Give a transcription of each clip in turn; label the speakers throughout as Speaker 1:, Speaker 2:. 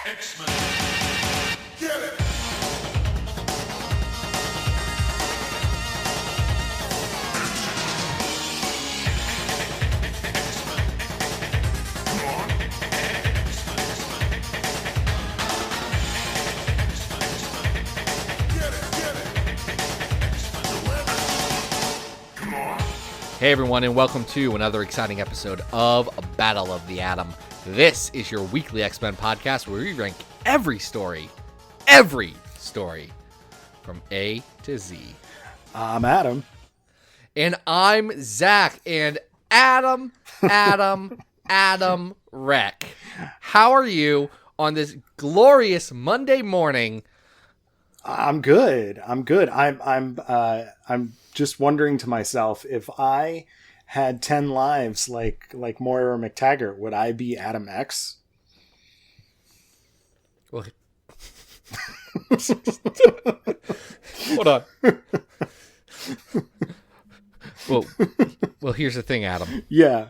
Speaker 1: X-Men. Get it!
Speaker 2: Hey everyone, and welcome to another exciting episode of Battle of the Atom. This is your weekly X-Men podcast where we rank every story from A to Z.
Speaker 3: I'm Adam.
Speaker 2: And I'm Zach, and Adam, Rec. How are you on this glorious Monday morning?
Speaker 3: I'm good. I'm just wondering to myself, if I had 10 lives like Moira McTaggart, would I be Adam X?
Speaker 2: Well, hold on. Well, here's the thing, Adam.
Speaker 3: Yeah.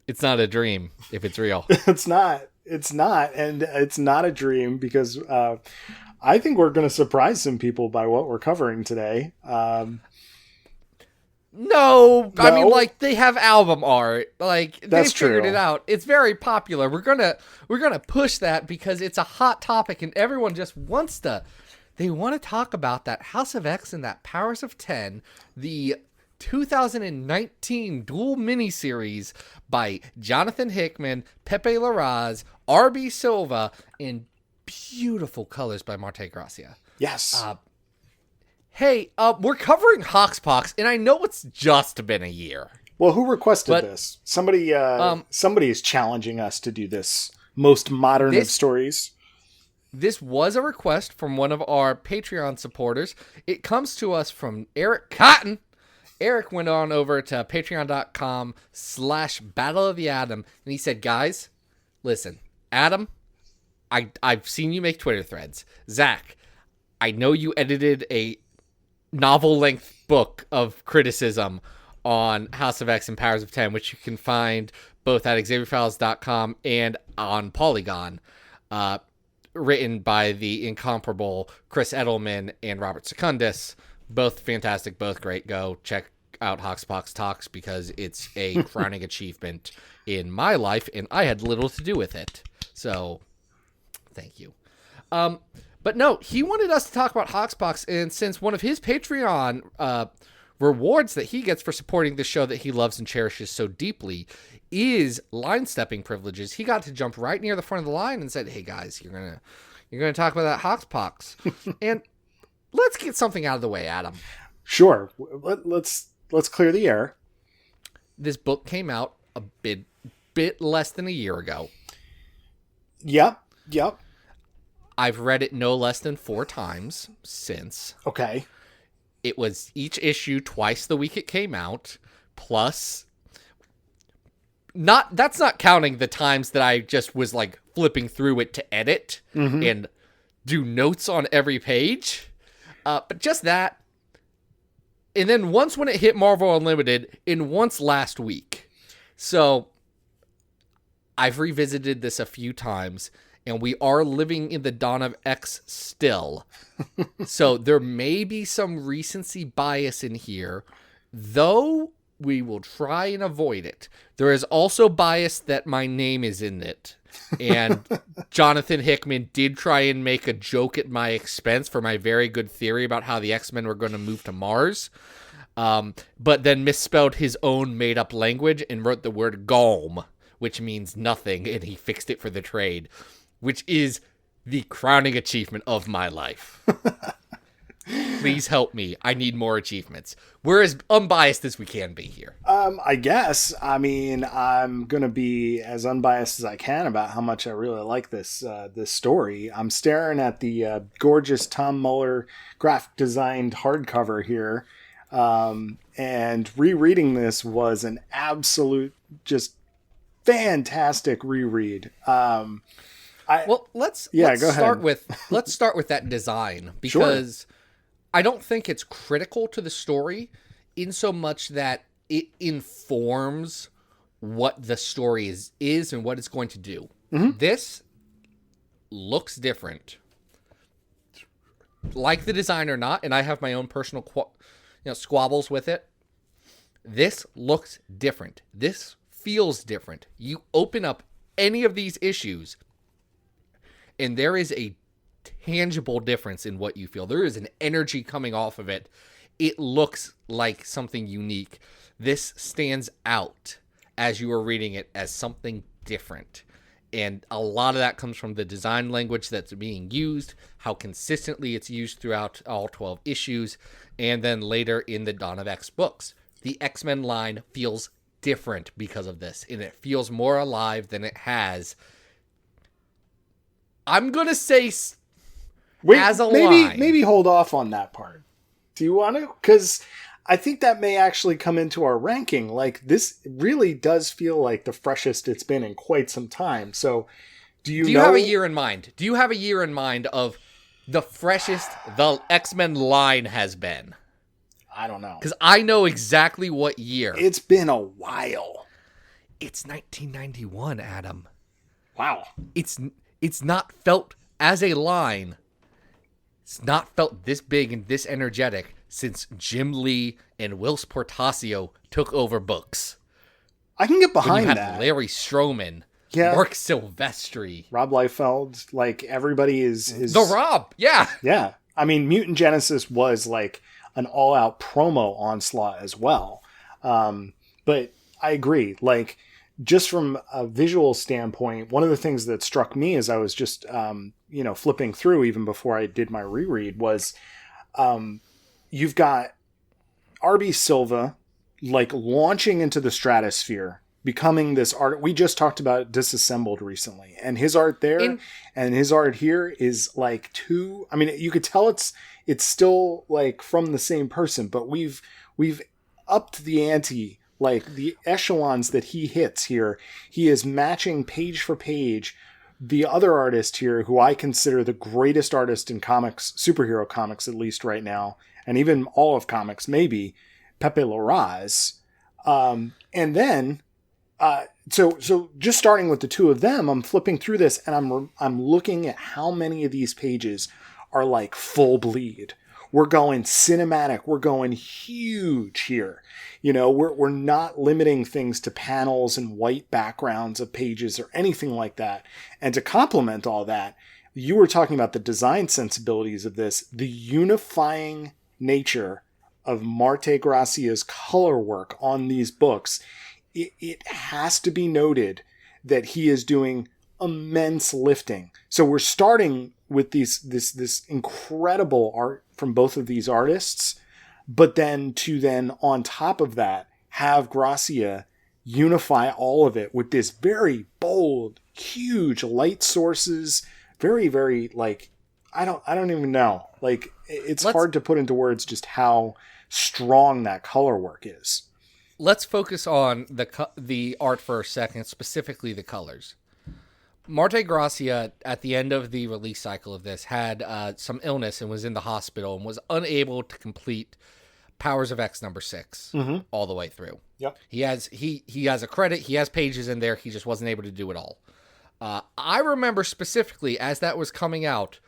Speaker 2: It's not a dream if it's real.
Speaker 3: It's not. And it's not a dream because I think we're going to surprise some people by what we're covering today.
Speaker 2: No, I mean, like, they have album art. Like, they figured
Speaker 3: true.
Speaker 2: it out. It's very popular. We're gonna push that because it's a hot topic, and everyone just wants to. They want to talk about that House of X and that Powers of 10, the 2019 dual miniseries by Jonathan Hickman, Pepe Larraz, R.B. Silva, and beautiful colors by Marte Gracia.
Speaker 3: Yes.
Speaker 2: Hey, we're covering Hoxpox, and I know it's just been a year.
Speaker 3: Well, who requested this? Somebody is challenging us to do this most modern of stories.
Speaker 2: This was a request from one of our Patreon supporters. It comes to us from Eric Cotton. Eric went on over to patreon.com/Battle of the Atom, and he said, guys, listen, Adam, I've seen you make Twitter threads. Zach, I know you edited a novel-length book of criticism on House of X and Powers of 10, which you can find both at XavierFiles.com and on Polygon, written by the incomparable Chris Edelman and Robert Secundus. Both fantastic, both great. Go check out Hoxpox Talks because it's a crowning achievement in my life, and I had little to do with it. So, thank you. But no, he wanted us to talk about Hoxpox, and since one of his Patreon rewards that he gets for supporting the show that he loves and cherishes so deeply is line stepping privileges, he got to jump right near the front of the line and said, "Hey guys, you're gonna talk about that Hoxpox," and let's get something out of the way, Adam.
Speaker 3: Sure. Let's clear the air.
Speaker 2: This book came out a bit less than a year ago.
Speaker 3: Yep.
Speaker 2: I've read it no less than 4 times since.
Speaker 3: Okay.
Speaker 2: It was each issue twice the week it came out, plus that's not counting the times that I just was like flipping through it to edit and do notes on every page. But just that. And then once when it hit Marvel Unlimited, and once last week. So I've revisited this a few times, and we are living in the dawn of X still. So there may be some recency bias in here, though we will try and avoid it. There is also bias that my name is in it. And Jonathan Hickman did try and make a joke at my expense for my very good theory about how the X-Men were going to move to Mars. But then misspelled his own made-up language and wrote the word Golm, which means nothing, and he fixed it for the trade, which is the crowning achievement of my life. Please help me. I need more achievements. We're as unbiased as we can be here.
Speaker 3: I guess. I mean, I'm going to be as unbiased as I can about how much I really like this story. I'm staring at the gorgeous Tom Muller graphic designed hardcover here. And rereading this was an absolute, just fantastic reread.
Speaker 2: Let's start with that design, because I don't think it's critical to the story in so much that it informs what the story is and what it's going to do. Mm-hmm. This looks different. Like the design or not, and I have my own personal squabbles with it. This looks different. This feels different. You open up any of these issues, and there is a tangible difference in what you feel. There is an energy coming off of it. It looks like something unique. This stands out as you are reading it as something different. And a lot of that comes from the design language that's being used, how consistently it's used throughout all 12 issues, and then later in the Dawn of X books. The X-Men line feels different because of this, and it feels more alive than it has. I'm going to say as a line.
Speaker 3: Maybe hold off on that part. Do you want to? Because I think that may actually come into our ranking. Like, this really does feel like the freshest it's been in quite some time. So, do you
Speaker 2: have a year in mind? Do you have a year in mind of the freshest the X-Men line has been?
Speaker 3: I don't know.
Speaker 2: Because I know exactly what year.
Speaker 3: It's been a while.
Speaker 2: It's 1991, Adam.
Speaker 3: Wow.
Speaker 2: It's not felt as a line. It's not felt this big and this energetic since Jim Lee and Whilce Portacio took over books.
Speaker 3: I can get behind
Speaker 2: when you
Speaker 3: that.
Speaker 2: had Larry Stroman, Mark Silvestri,
Speaker 3: Rob Liefeld, like everybody is
Speaker 2: the Rob, yeah.
Speaker 3: Yeah. I mean, Mutant Genesis was like an all-out promo onslaught as well. But I agree. Like, just from a visual standpoint, one of the things that struck me as I was just, flipping through even before I did my reread was you've got R.B. Silva, like, launching into the stratosphere, becoming this art. We just talked about Disassembled recently, and his art there and his art here is like you could tell it's still like from the same person, but we've upped the ante, like the echelons that he hits here. He is matching page for page the other artist here, who I consider the greatest artist in comics, superhero comics, at least right now, and even all of comics, maybe, Pepe Larraz. And then, so just starting with the two of them, I'm flipping through this and I'm looking at how many of these pages are like full bleed. We're going cinematic. We're going huge here. We're not limiting things to panels and white backgrounds of pages or anything like that. And to complement all that, you were talking about the design sensibilities of this, the unifying nature of Marte Gracia's color work on these books. It has to be noted that he is doing immense lifting. So we're starting with this incredible art from both of these artists, but then on top of that have Gracia unify all of it with this very bold, huge light sources, very, very, like, I don't even know. Like, it's hard to put into words just how strong that color work is.
Speaker 2: Let's focus on the art for a second, specifically the colors. Marte Gracia, at the end of the release cycle of this, had some illness and was in the hospital and was unable to complete Powers of X number 6 all the way through.
Speaker 3: Yep.
Speaker 2: He has a credit. He has pages in there. He just wasn't able to do it all. I remember specifically as that was coming out,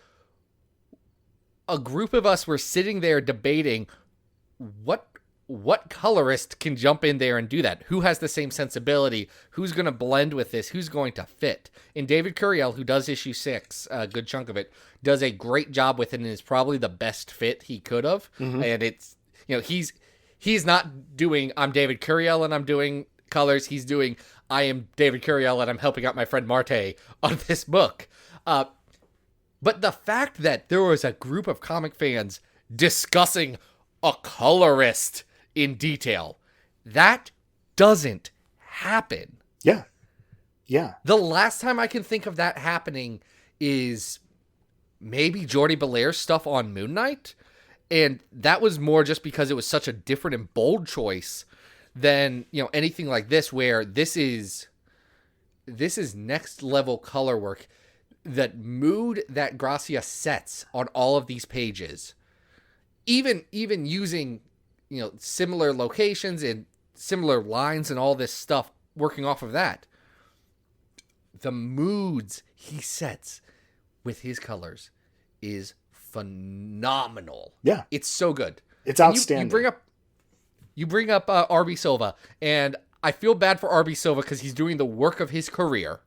Speaker 2: a group of us were sitting there debating what colorist can jump in there and do that? Who has the same sensibility? Who's going to blend with this? Who's going to fit? And David Curiel, who does issue 6, a good chunk of it, does a great job with it and is probably the best fit he could have. And it's, he's not doing, I'm David Curiel and I'm doing colors. He's doing, I am David Curiel and I'm helping out my friend Marte on this book. But the fact that there was a group of comic fans discussing a colorist in detail, that doesn't happen.
Speaker 3: Yeah. Yeah.
Speaker 2: The last time I can think of that happening is maybe Jordi Belaire's stuff on Moon Knight. And that was more just because it was such a different and bold choice than, anything like this, where this is next level color work. That mood that Gracia sets on all of these pages, even using, similar locations and similar lines and all this stuff, working off of that. The moods he sets with his colors is phenomenal.
Speaker 3: Yeah.
Speaker 2: It's so good.
Speaker 3: It's
Speaker 2: And
Speaker 3: outstanding.
Speaker 2: You bring up RB Silva, and I feel bad for RB Silva because he's doing the work of his career.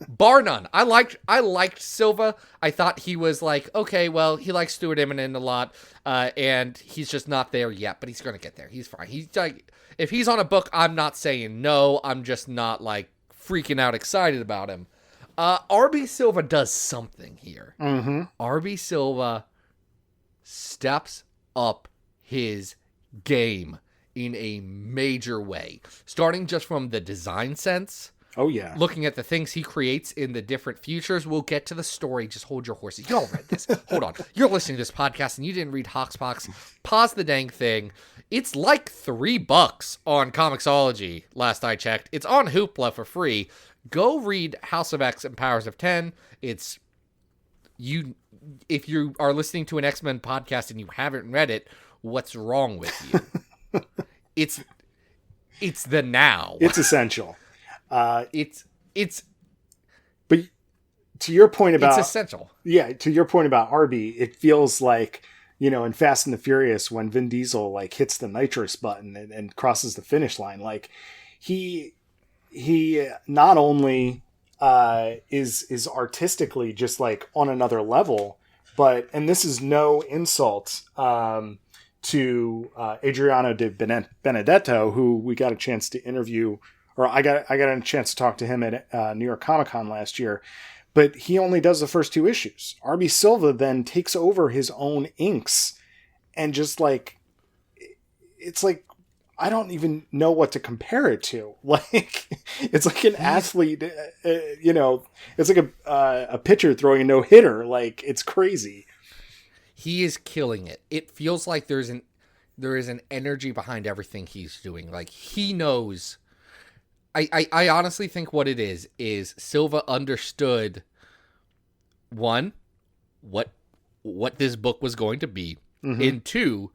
Speaker 2: Bar none. I liked Silva. I thought he was like, okay, well, he likes Stuart Eminem a lot, and he's just not there yet, but he's going to get there. He's fine. He's like, if he's on a book, I'm not saying no. I'm just not like freaking out excited about him. RB Silva does something here.
Speaker 3: Mm-hmm.
Speaker 2: RB Silva steps up his game in a major way, starting just from the design sense.
Speaker 3: Oh, yeah.
Speaker 2: Looking at the things he creates in the different futures. We'll get to the story. Just hold your horses. You all read this. Hold on. You're listening to this podcast and you didn't read Hoxpox. Pause the dang thing. It's like $3 on Comixology, last I checked. It's on Hoopla for free. Go read House of X and Powers of 10. It's you. If you are listening to an X-Men podcast and you haven't read it, what's wrong with you? It's the now.
Speaker 3: It's essential.
Speaker 2: It's
Speaker 3: But to your point about...
Speaker 2: It's essential.
Speaker 3: Yeah, to your point about Arby, it feels like, in Fast and the Furious when Vin Diesel like hits the nitrous button and crosses the finish line. Like he not only is artistically just like on another level, but, and this is no insult to Adriano de Benedetto, who we got a chance to interview, or I got a chance to talk to him at New York Comic Con last year, but he only does the first 2 issues. RB Silva then takes over his own inks and just like, it's like, I don't even know what to compare it to. Like, it's like an athlete, it's like a pitcher throwing a no-hitter. Like, it's crazy.
Speaker 2: He is killing it. It feels like there is an energy behind everything he's doing. Like, he knows. I honestly think what it is Silva understood, one, what this book was going to be, and 2,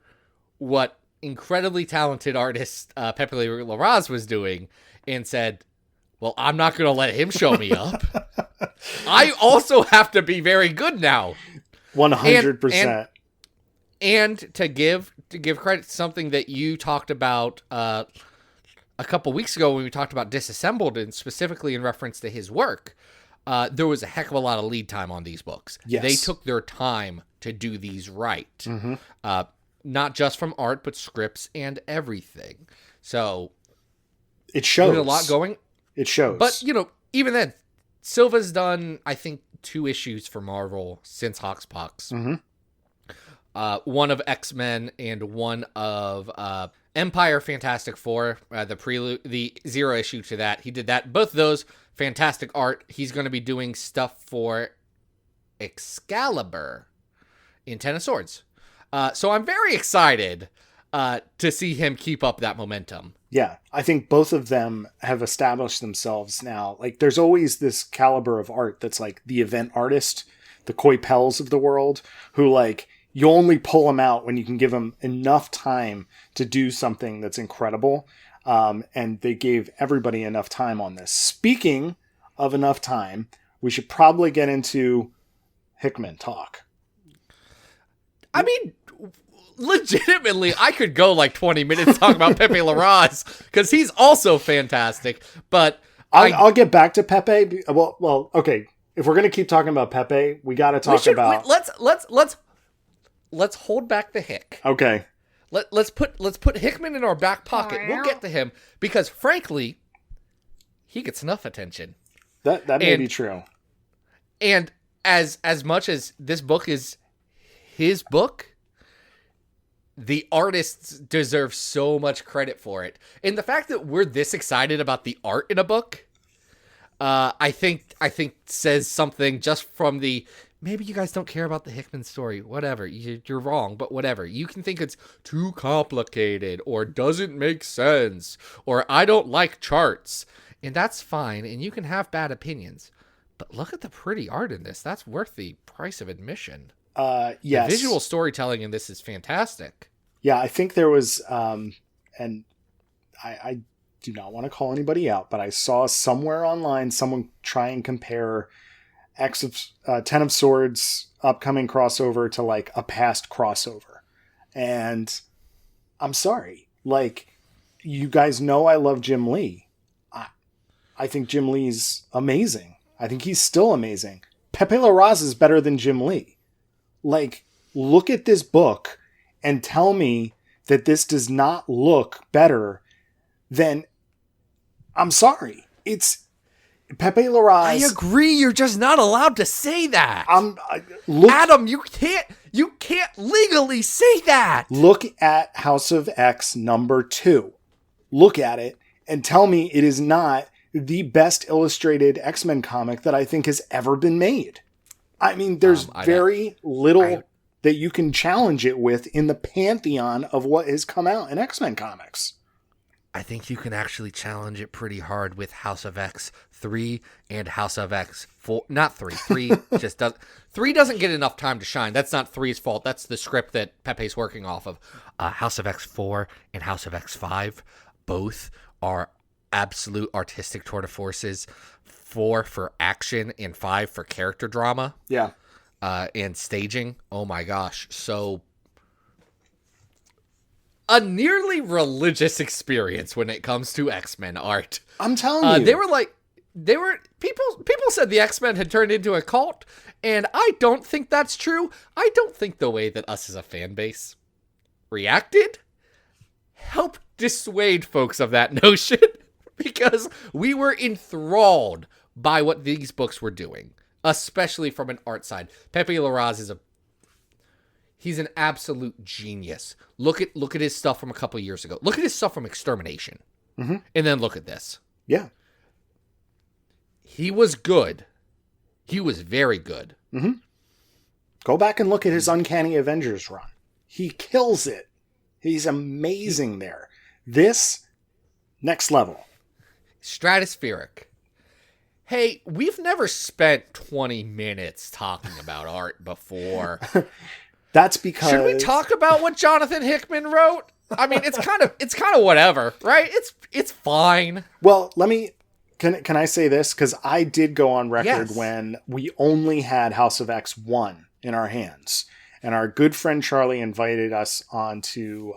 Speaker 2: what incredibly talented artist Pepe Larraz was doing, and said, well, I'm not going to let him show me up. I also have to be very good now.
Speaker 3: 100%.
Speaker 2: And to give credit to something that you talked about a couple weeks ago when we talked about Disassembled, and specifically in reference to his work, there was a heck of a lot of lead time on these books.
Speaker 3: Yes.
Speaker 2: They took their time to do these right. Not just from art, but scripts and everything. So
Speaker 3: it shows.
Speaker 2: There's a lot going.
Speaker 3: It shows.
Speaker 2: But, even then, Silva's done, I think, 2 issues for Marvel since Hoxpox. One of X-Men and one of Empire Fantastic Four, the 0 issue to that. He did that. Both of those, fantastic art. He's going to be doing stuff for Excalibur in Ten of Swords. So I'm very excited to see him keep up that momentum.
Speaker 3: Yeah, I think both of them have established themselves now. Like, there's always this caliber of art that's like the event artist, the Koi Pells of the world, who like, you only pull them out when you can give them enough time to do something that's incredible. And they gave everybody enough time on this. Speaking of enough time, we should probably get into Hickman talk.
Speaker 2: I mean, legitimately, I could go like 20 minutes talking about Pepe Larraz because he's also fantastic. But
Speaker 3: I'll get back to Pepe. Well, okay. If we're gonna keep talking about Pepe, we got to talk about.
Speaker 2: Let's hold back the hick.
Speaker 3: Okay.
Speaker 2: Let's put Hickman in our back pocket. We'll get to him because, frankly, he gets enough attention.
Speaker 3: That may be true.
Speaker 2: And as much as this book is his book, the artists deserve so much credit for it. And the fact that we're this excited about the art in a book, I think says something just from the, maybe you guys don't care about the Hickman story, whatever, you're wrong, but whatever. You can think it's too complicated or doesn't make sense or I don't like charts, and that's fine, and you can have bad opinions. But look at the pretty art in this. That's worth the price of admission.
Speaker 3: Yes.
Speaker 2: The visual storytelling in this is fantastic.
Speaker 3: Yeah, I think there was, and I do not want to call anybody out, but I saw somewhere online someone try and compare Ten of Swords upcoming crossover to like a past crossover. And I'm sorry. Like, you guys know I love Jim Lee. I think Jim Lee's amazing. I think he's still amazing. Pepe Larraz is better than Jim Lee. Like, look at this book and tell me that this does not look better than... I'm sorry. It's Pepe Larraz.
Speaker 2: I agree. You're just not allowed to say that.
Speaker 3: Look,
Speaker 2: Adam, you can't legally say that.
Speaker 3: Look at House of X #2. Look at it and tell me it is not the best illustrated X-Men comic that I think has ever been made. I mean, there's very little that you can challenge it with in the pantheon of what has come out in X-Men comics.
Speaker 2: I think you can actually challenge it pretty hard with House of X 3 and House of X 4. Not 3. 3 just doesn't. 3 doesn't get enough time to shine. That's not 3's fault. That's the script that Pepe's working off of. House of X 4 and House of X 5 both are absolute artistic tour de forces. 4 for action and 5 for character drama.
Speaker 3: Yeah.
Speaker 2: And staging. Oh my gosh. So a nearly religious experience when it comes to X-Men art.
Speaker 3: I'm telling you.
Speaker 2: People said the X-Men had turned into a cult, and I don't think that's true. I don't think the way that us as a fan base reacted helped dissuade folks of that notion, because we were enthralled by what these books were doing, especially from an art side. Pepe Larraz he's an absolute genius. Look at his stuff from a couple years ago. Look at his stuff from Extermination.
Speaker 3: Mm-hmm.
Speaker 2: And then look at this.
Speaker 3: Yeah.
Speaker 2: He was good. He was very good.
Speaker 3: Mm-hmm. Go back and look at his Uncanny Avengers run. He kills it. He's amazing there. This, next level.
Speaker 2: Stratospheric. Hey, we've never spent 20 minutes talking about art before.
Speaker 3: That's because...
Speaker 2: Should we talk about what Jonathan Hickman wrote? I mean, it's kind of whatever, right? It's fine.
Speaker 3: Well, can I say this? Because I did go on record
Speaker 2: Yes.
Speaker 3: when we only had House of X 1 in our hands. And our good friend Charlie invited us on to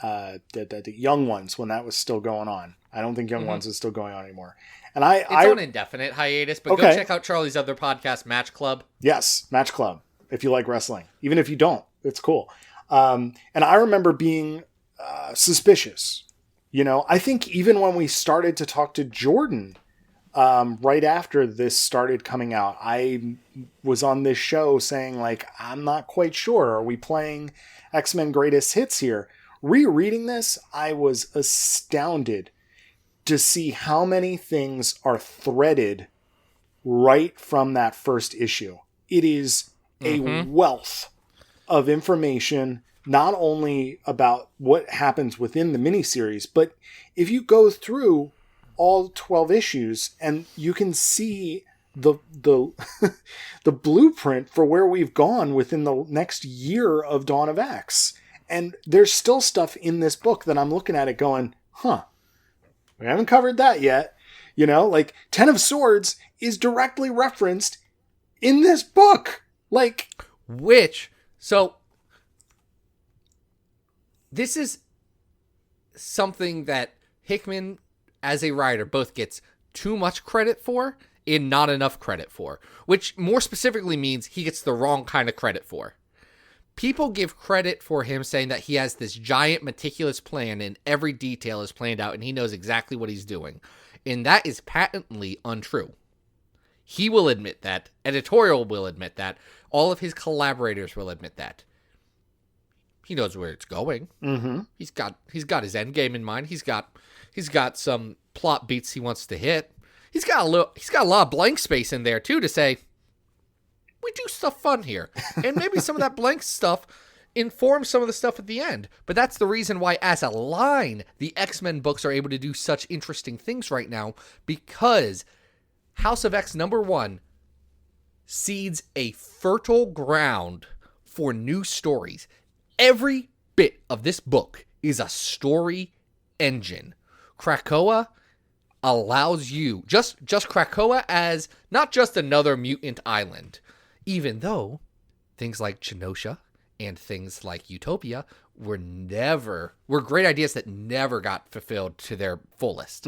Speaker 3: the Young Ones when that was still going on. I don't think Young Ones is still going on anymore. And it's
Speaker 2: on indefinite hiatus, but
Speaker 3: Okay.
Speaker 2: Go check out Charlie's other podcast, Match Club.
Speaker 3: Yes, Match Club, if you like wrestling. Even if you don't, it's cool. And I remember being suspicious. You know, I think even when we started to talk to Jordan right after this started coming out, I was on this show saying, like, I'm not quite sure. Are we playing X-Men Greatest Hits here? Rereading this, I was astounded to see how many things are threaded right from that first issue. It is a wealth of information, not only about what happens within the miniseries, but if you go through all 12 issues and you can see the the blueprint for where we've gone within the next year of Dawn of X. And there's still stuff in this book that I'm looking at it going, we haven't covered that yet. You know, like Ten of Swords is directly referenced in this book. Like,
Speaker 2: So this is something that Hickman, as a writer, both gets too much credit for and not enough credit for, which more specifically means he gets the wrong kind of credit for. People give credit for him saying that he has this giant meticulous plan and every detail is planned out and he knows exactly what he's doing. And that is patently untrue. He will admit that. Editorial will admit that. All of his collaborators will admit that. He knows where it's going.
Speaker 3: mm-hmm.
Speaker 2: He's got his end game in mind. He's got some plot beats he wants to hit. He's got a lot of blank space in there too to say, we do stuff fun here. And maybe some of that blank stuff informs some of the stuff at the end. But that's the reason why, as a line, the X-Men books are able to do such interesting things right now, because House of X #1 seeds a fertile ground for new stories. Every bit of this book is a story engine. Krakoa allows you, just Krakoa as not just another mutant island, even though things like Genosha and things like Utopia were great ideas that never got fulfilled to their fullest.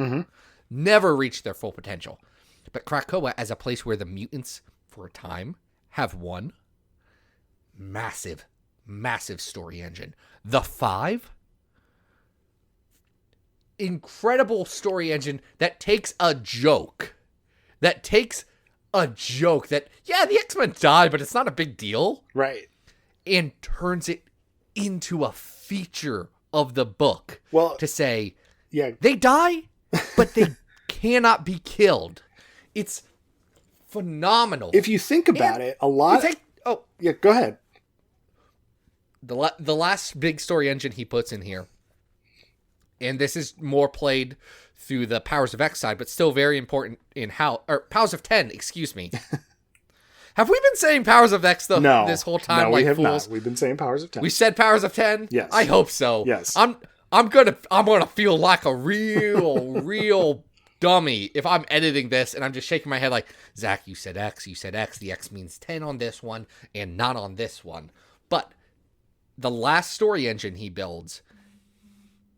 Speaker 2: Never reached their full potential. But Krakoa as a place where the mutants, for a time, have won. Massive, massive story engine. The Five, incredible story engine that takes a joke. Yeah, the X-Men died, but it's not a big deal.
Speaker 3: Right.
Speaker 2: And turns it into a feature of the book.
Speaker 3: Well,
Speaker 2: to say,
Speaker 3: yeah,
Speaker 2: they die, but they cannot be killed. It's phenomenal.
Speaker 3: If you think about it, a lot. Yeah, go ahead.
Speaker 2: The last big story engine he puts in here, and this is more played through the Powers of X side, but still very important in Powers of 10, excuse me. Have we been saying Powers of X this whole time?
Speaker 3: No, we have
Speaker 2: fools?
Speaker 3: not. We've been saying Powers of 10.
Speaker 2: We said Powers of 10?
Speaker 3: Yes.
Speaker 2: I hope so.
Speaker 3: Yes.
Speaker 2: I'm gonna feel like a real dummy if I'm editing this and I'm just shaking my head like, Zach, you said X, the X means 10 on this one and not on this one. But the last story engine he builds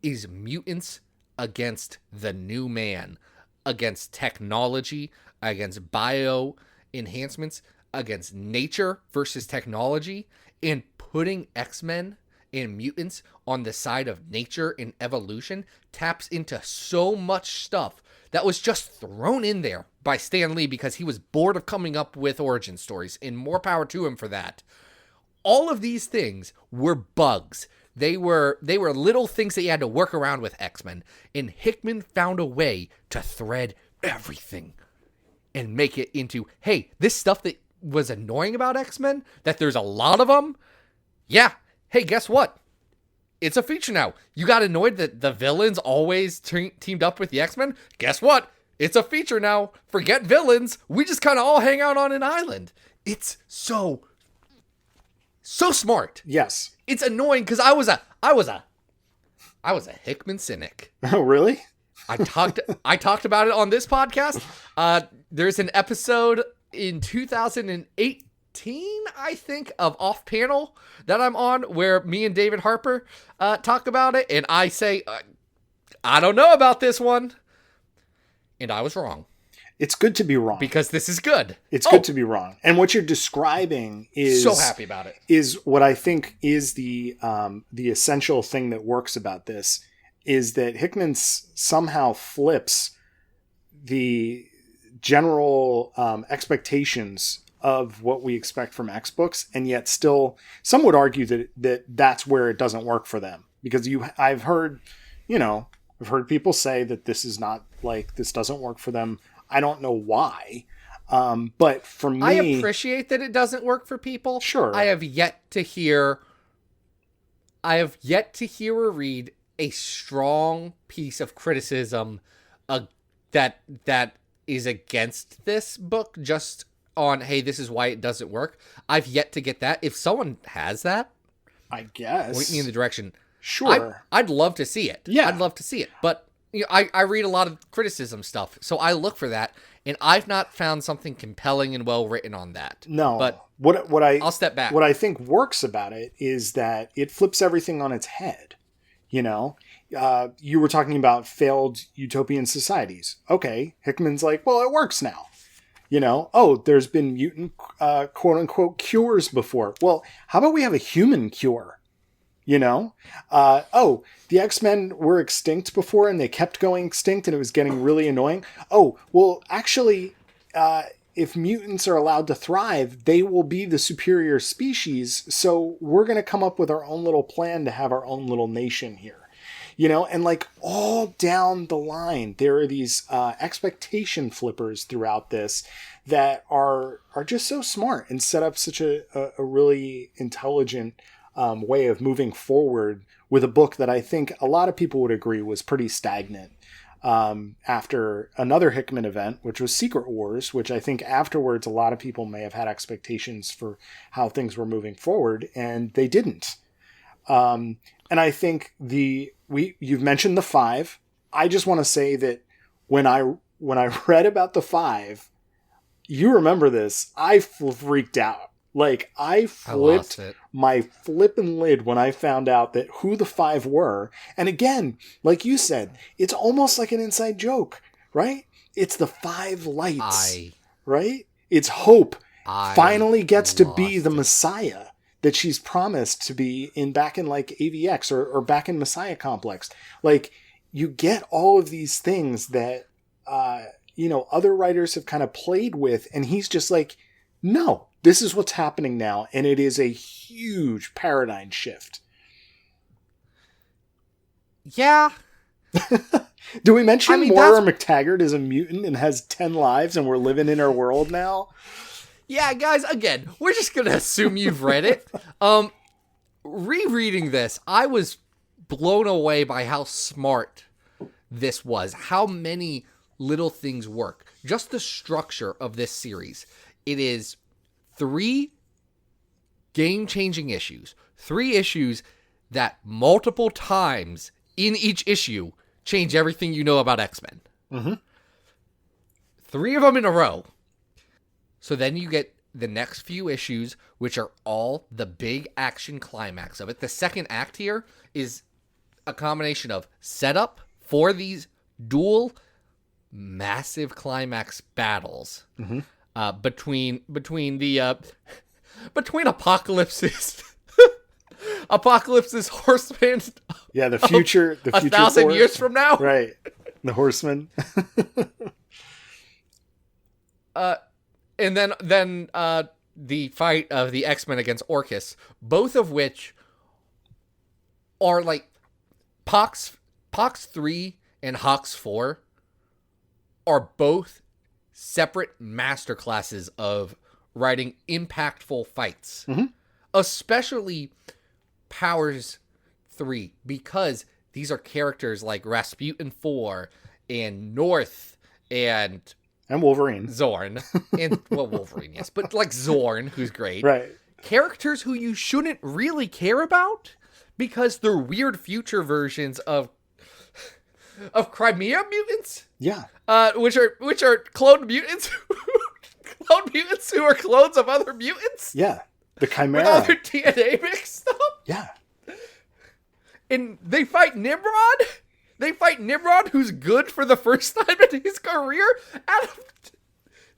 Speaker 2: is mutants against the new man, against technology, against bio enhancements, against nature versus technology, and putting X-Men and mutants on the side of nature and evolution taps into so much stuff that was just thrown in there by Stan Lee because he was bored of coming up with origin stories, and more power to him for that. All of these things were bugs. They were little things that you had to work around with X-Men, and Hickman found a way to thread everything and make it into, hey, this stuff that was annoying about X-Men, that there's a lot of them, yeah, hey, guess what? It's a feature now. You got annoyed that the villains always teamed up with the X-Men? Guess what? It's a feature now. Forget villains. We just kind of all hang out on an island. It's so smart.
Speaker 3: Yes.
Speaker 2: It's annoying because I was a Hickman cynic.
Speaker 3: Oh, really?
Speaker 2: I talked about it on this podcast. There's an episode in 2018, I think, of Off Panel that I'm on where me and David Harper talk about it, and I say, I don't know about this one, and I was wrong.
Speaker 3: It's good to be wrong.
Speaker 2: Because this is good.
Speaker 3: It's good to be wrong. And what you're describing is...
Speaker 2: So happy about it.
Speaker 3: Is what I think is the essential thing that works about this, is that Hickman somehow flips the general expectations of what we expect from X books, and yet still, some would argue that's where it doesn't work for them. Because I've heard people say that this is not like, this doesn't work for them. I don't know why. But for me...
Speaker 2: I appreciate that it doesn't work for people.
Speaker 3: Sure.
Speaker 2: I have yet to hear or read a strong piece of criticism that is against this book, just on, hey, this is why it doesn't work. I've yet to get that. If someone has that,
Speaker 3: I guess,
Speaker 2: point me in the direction.
Speaker 3: Sure.
Speaker 2: I'd love to see it.
Speaker 3: Yeah.
Speaker 2: I'd love to see it. But I read a lot of criticism stuff, so I look for that, and I've not found something compelling and well written on that.
Speaker 3: No.
Speaker 2: But
Speaker 3: I'll
Speaker 2: step back.
Speaker 3: What I think works about it is that it flips everything on its head. You were talking about failed utopian societies. Okay, Hickman's like, well, it works now. There's been mutant quote unquote cures before. Well, how about we have a human cure? The X-Men were extinct before and they kept going extinct and it was getting really annoying. Oh, well, actually, if mutants are allowed to thrive, they will be the superior species. So we're going to come up with our own little plan to have our own little nation here. And like all down the line, there are these expectation flippers throughout this that are just so smart and set up such a really intelligent way of moving forward with a book that I think a lot of people would agree was pretty stagnant after another Hickman event, which was Secret Wars, which I think afterwards a lot of people may have had expectations for how things were moving forward, and they didn't. And I think you've mentioned the Five. I just want to say that when I read about the 5, you remember this, I freaked out. Like, I flipped my flippin' lid when I found out that who the 5 were. And again, like you said, it's almost like an inside joke, right? It's the 5 lights, right? It's Hope finally gets to be the Messiah that she's promised to be back in like AVX or back in Messiah Complex. Like, you get all of these things that, other writers have kind of played with, and he's just like, no, this is what's happening now. And it is a huge paradigm shift.
Speaker 2: Yeah.
Speaker 3: Do we mention Moira McTaggart is a mutant and has 10 lives and we're living in her world now?
Speaker 2: Yeah, guys, again, we're just going to assume you've read it. Rereading this, I was blown away by how smart this was, how many little things work. Just the structure of this series. It is 3 game-changing issues. 3 issues that multiple times in each issue change everything you know about X-Men.
Speaker 3: Mm-hmm.
Speaker 2: 3 of them in a row. So then you get the next few issues, which are all the big action climax of it. The second act here is a combination of setup for these dual massive climax battles between Apocalypse's horseman.
Speaker 3: Yeah, the future
Speaker 2: 1,000 years from now,
Speaker 3: right? The horseman.
Speaker 2: And then the fight of the X-Men against Orcus, both of which are like Pox 3 and Hox 4 are both separate masterclasses of writing impactful fights.
Speaker 3: Mm-hmm.
Speaker 2: Especially Powers 3, because these are characters like Rasputin 4 and North and
Speaker 3: Wolverine.
Speaker 2: Zorn. And, well, Wolverine, yes. But like Zorn, who's great.
Speaker 3: Right.
Speaker 2: Characters who you shouldn't really care about because they're weird future versions of Crimea mutants.
Speaker 3: Yeah.
Speaker 2: Which are cloned mutants. Cloned mutants who are clones of other mutants.
Speaker 3: Yeah. The Chimera.
Speaker 2: With all their DNA mixed up.
Speaker 3: Yeah.
Speaker 2: And they fight Nimrod. They fight Nimrod, who's good for the first time in his career.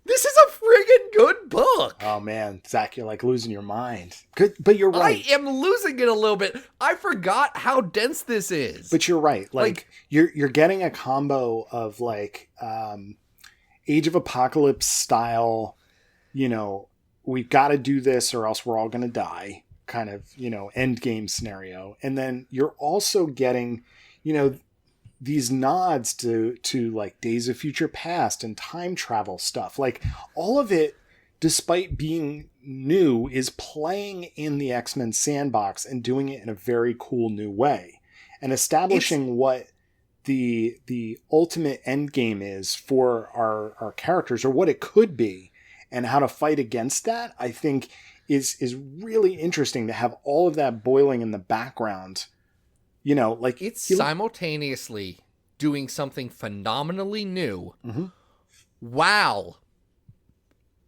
Speaker 2: This is a friggin' good book.
Speaker 3: Oh, man. Zach, you're like losing your mind. Good, but you're right.
Speaker 2: I am losing it a little bit. I forgot how dense this is.
Speaker 3: But you're right. Like you're getting a combo of like Age of Apocalypse style, we've got to do this or else we're all going to die kind of, end game scenario. And then you're also getting, these nods to like Days of Future Past and time travel stuff. Like all of it, despite being new, is playing in the X-Men sandbox and doing it in a very cool new way and establishing what the ultimate end game is for our characters, or what it could be, and how to fight against that. I think is really interesting to have all of that boiling in the background. It's
Speaker 2: simultaneously doing something phenomenally new while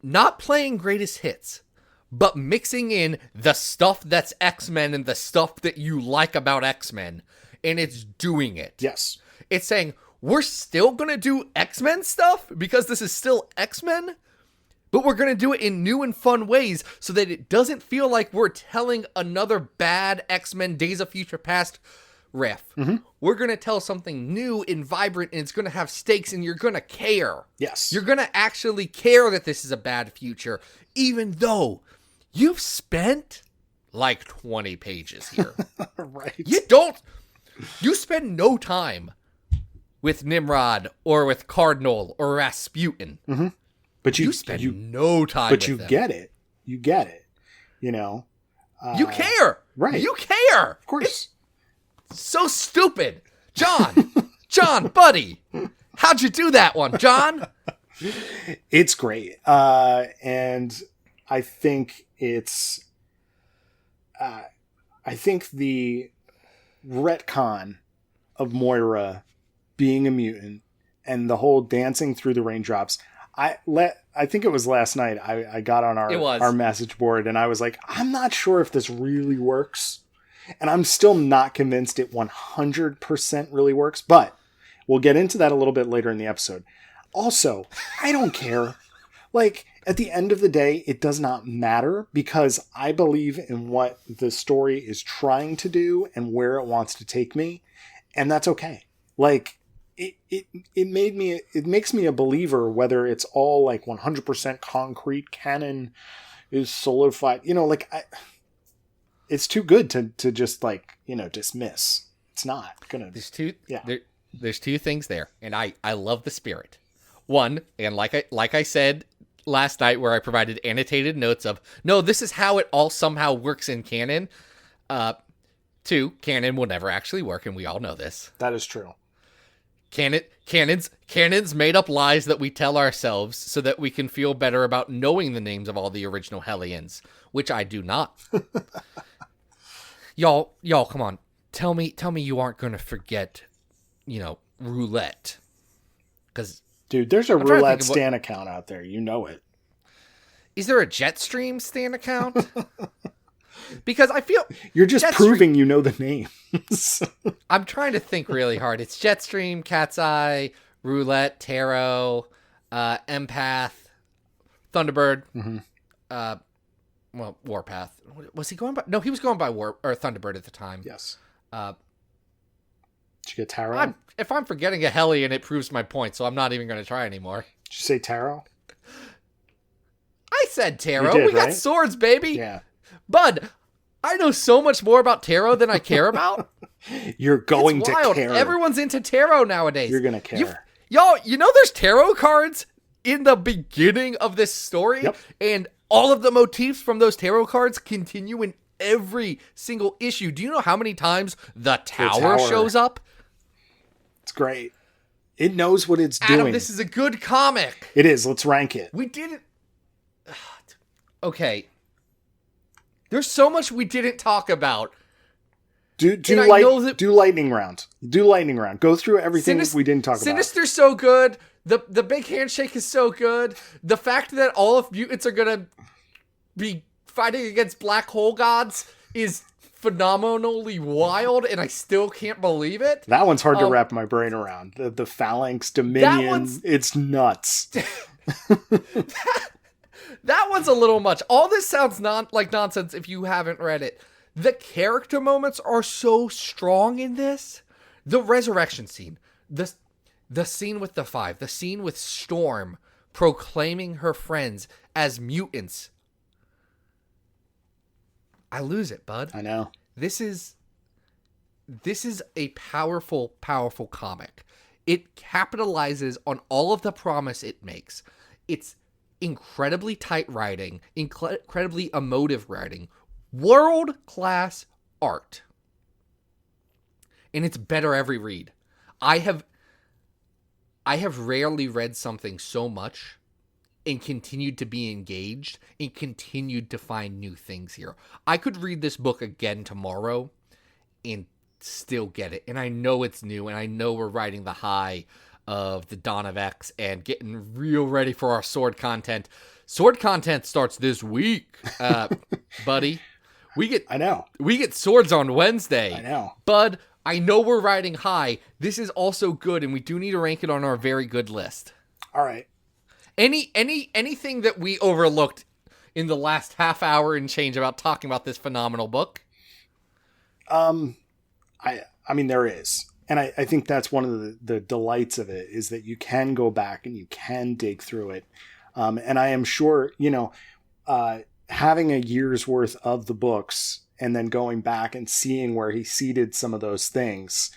Speaker 2: not playing greatest hits, but mixing in the stuff that's X-Men and the stuff that you like about X-Men, and it's doing it.
Speaker 3: Yes.
Speaker 2: It's saying, we're still going to do X-Men stuff because this is still X-Men, but we're going to do it in new and fun ways so that it doesn't feel like we're telling another bad X-Men Days of Future Past riff. We're going to tell something new and vibrant, and it's going to have stakes, and you're going to care.
Speaker 3: Yes.
Speaker 2: You're going to actually care that this is a bad future, even though you've spent like 20 pages here.
Speaker 3: Right.
Speaker 2: You spend no time with Nimrod or with Cardinal or Rasputin.
Speaker 3: But
Speaker 2: you spend no time with them.
Speaker 3: But you get it. You get it.
Speaker 2: You care.
Speaker 3: Right.
Speaker 2: You care.
Speaker 3: Of course.
Speaker 2: It's so stupid. John, buddy. How'd you do that one, John?
Speaker 3: It's great. And I think it's... I think the retcon of Moira being a mutant and the whole dancing through the raindrops. I think it was last night I got on our message board and I was like, I'm not sure if this really works. And I'm still not convinced it 100% really works, but we'll get into that a little bit later in the episode. Also, I don't care. Like, at the end of the day, it does not matter because I believe in what the story is trying to do and where it wants to take me. And that's okay. Like, it makes me a believer, whether it's all like 100% concrete canon is solidified, like it's too good to just like, dismiss. It's not gonna.
Speaker 2: There's two things there. And I love the spirit. One, and like I said last night where I provided annotated notes of, no, this is how it all somehow works in canon. Two, canon will never actually work. And we all know this.
Speaker 3: That is true.
Speaker 2: Canon's made up lies that we tell ourselves so that we can feel better about knowing the names of all the original Hellions, which I do not. Y'all, come on. Tell me you aren't going to forget, roulette. Because,
Speaker 3: dude, there's a roulette Stan account out there. You know it.
Speaker 2: Is there a Jetstream Stan account? Because I feel
Speaker 3: you're just proving you know the names.
Speaker 2: I'm trying to think really hard. It's Jetstream, Cat's Eye, Roulette, Tarot, Empath, Thunderbird. Warpath. Was he going by? No, he was going by Thunderbird at the time.
Speaker 3: Yes. Did you get Tarot?
Speaker 2: If I'm forgetting a Hellion, it proves my point, so I'm not even going to try anymore.
Speaker 3: Did you say Tarot?
Speaker 2: I said Tarot. We got swords, baby.
Speaker 3: Yeah.
Speaker 2: Bud, I know so much more about tarot than I care about.
Speaker 3: You're going to care.
Speaker 2: Everyone's into tarot nowadays.
Speaker 3: You're going to care.
Speaker 2: Y'all, there's tarot cards in the beginning of this story.
Speaker 3: Yep.
Speaker 2: And all of the motifs from those tarot cards continue in every single issue. Do you know how many times the tower shows up?
Speaker 3: It's great. It knows what it's
Speaker 2: Adam,
Speaker 3: doing.
Speaker 2: This is a good comic.
Speaker 3: It is. Let's rank it.
Speaker 2: We didn't... Okay. There's so much we didn't talk about.
Speaker 3: Do lightning round. Do lightning round. Go through everything we didn't talk about.
Speaker 2: Sinister's so good. The big handshake is so good. The fact that all of mutants are gonna be fighting against black hole gods is phenomenally wild, and I still can't believe it.
Speaker 3: That one's hard to wrap my brain around. The Phalanx Dominion. It's nuts.
Speaker 2: That one's a little much. All this sounds like nonsense if you haven't read it. The character moments are so strong in this. The resurrection scene. The scene with the Five. The scene with Storm proclaiming her friends as mutants. I lose it, bud.
Speaker 3: I know.
Speaker 2: This is a powerful, powerful comic. It capitalizes on all of the promise it makes. It's incredibly tight writing, incredibly emotive writing, world-class art. And it's better every read. I have rarely read something so much and continued to be engaged and continued to find new things here. I could read this book again tomorrow and still get it. And I know it's new, and I know we're riding the high of the Dawn of X and getting real ready for our sword content. Sword content starts this week, buddy. We get swords on Wednesday.
Speaker 3: I know.
Speaker 2: Bud, I know we're riding high. This is also good, and we do need to rank it on our very good list.
Speaker 3: All right.
Speaker 2: Anything that we overlooked in the last half hour and change about talking about this phenomenal book?
Speaker 3: I mean, there is. And I think that's one of the delights of it, is that you can go back and you can dig through it. And I am sure, having a year's worth of the books and then going back and seeing where he seeded some of those things,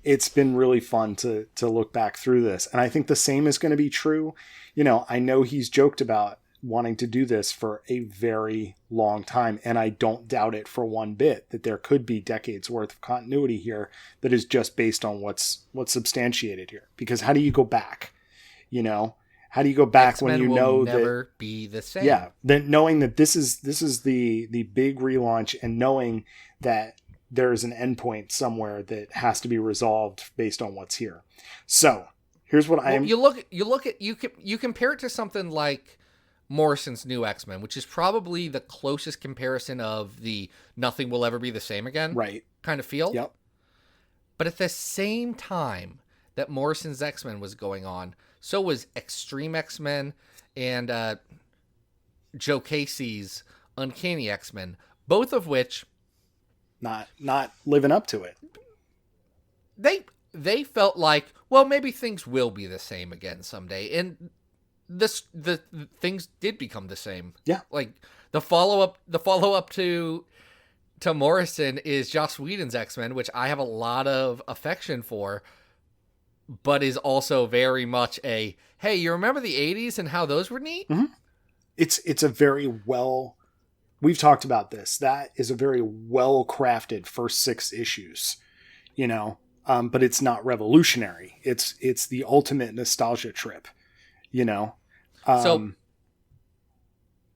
Speaker 3: it's been really fun to look back through this. And I think the same is going to be true. I know he's joked about wanting to do this for a very long time, and I don't doubt it for one bit that there could be decades worth of continuity here that is just based on what's substantiated here. Because how do you go back? How do you go back
Speaker 2: X-Men
Speaker 3: when you
Speaker 2: will
Speaker 3: know
Speaker 2: never be the same?
Speaker 3: Yeah, then knowing that this is the big relaunch, and knowing that there is an endpoint somewhere that has to be resolved based on what's here. So Here's what
Speaker 2: Well, you compare it to something like Morrison's New X-Men, which is probably the closest comparison of the nothing will ever be the same again
Speaker 3: right.
Speaker 2: kind of feel.
Speaker 3: Yep.
Speaker 2: But at the same time that Morrison's X-Men was going on, so was Extreme X-Men and Joe Casey's Uncanny X-Men, both of which
Speaker 3: not living up to it.
Speaker 2: They felt like, well, maybe things will be the same again someday, and the things did become the same.
Speaker 3: Yeah,
Speaker 2: like the follow up to Morrison is Joss Whedon's X-Men, which I have a lot of affection for, but is also very much a, hey, you remember the 80s and how those were neat?
Speaker 3: Mm-hmm. It's a very well, we've talked about this. That is a very well crafted first 6 issues, but it's not revolutionary. It's the ultimate nostalgia trip,
Speaker 2: So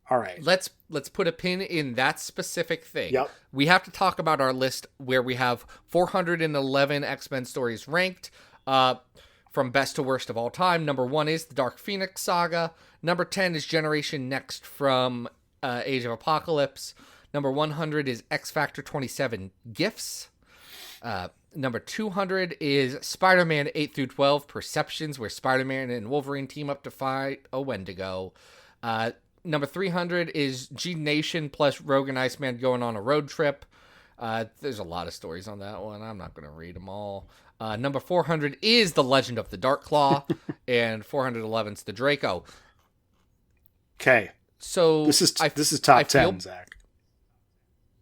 Speaker 3: all right,
Speaker 2: let's put a pin in that specific thing.
Speaker 3: Yep.
Speaker 2: We have to talk about our list where we have 411 X-Men stories ranked from best to worst of all time. Number 1 is the Dark Phoenix Saga. Number 10 is Generation Next from Age of Apocalypse. Number 100 is X Factor 27 Gifts. Number 200 is Spider-Man 8 through 12 Perceptions, where Spider-Man and Wolverine team up to fight a Wendigo. Number 300 is G Nation plus Rogue and Iceman going on a road trip. There's a lot of stories on that one. I'm not going to read them all. Number 400 is The Legend of the Dark Claw, and 411 is the Draco.
Speaker 3: Okay.
Speaker 2: So
Speaker 3: this is top 10, Zach.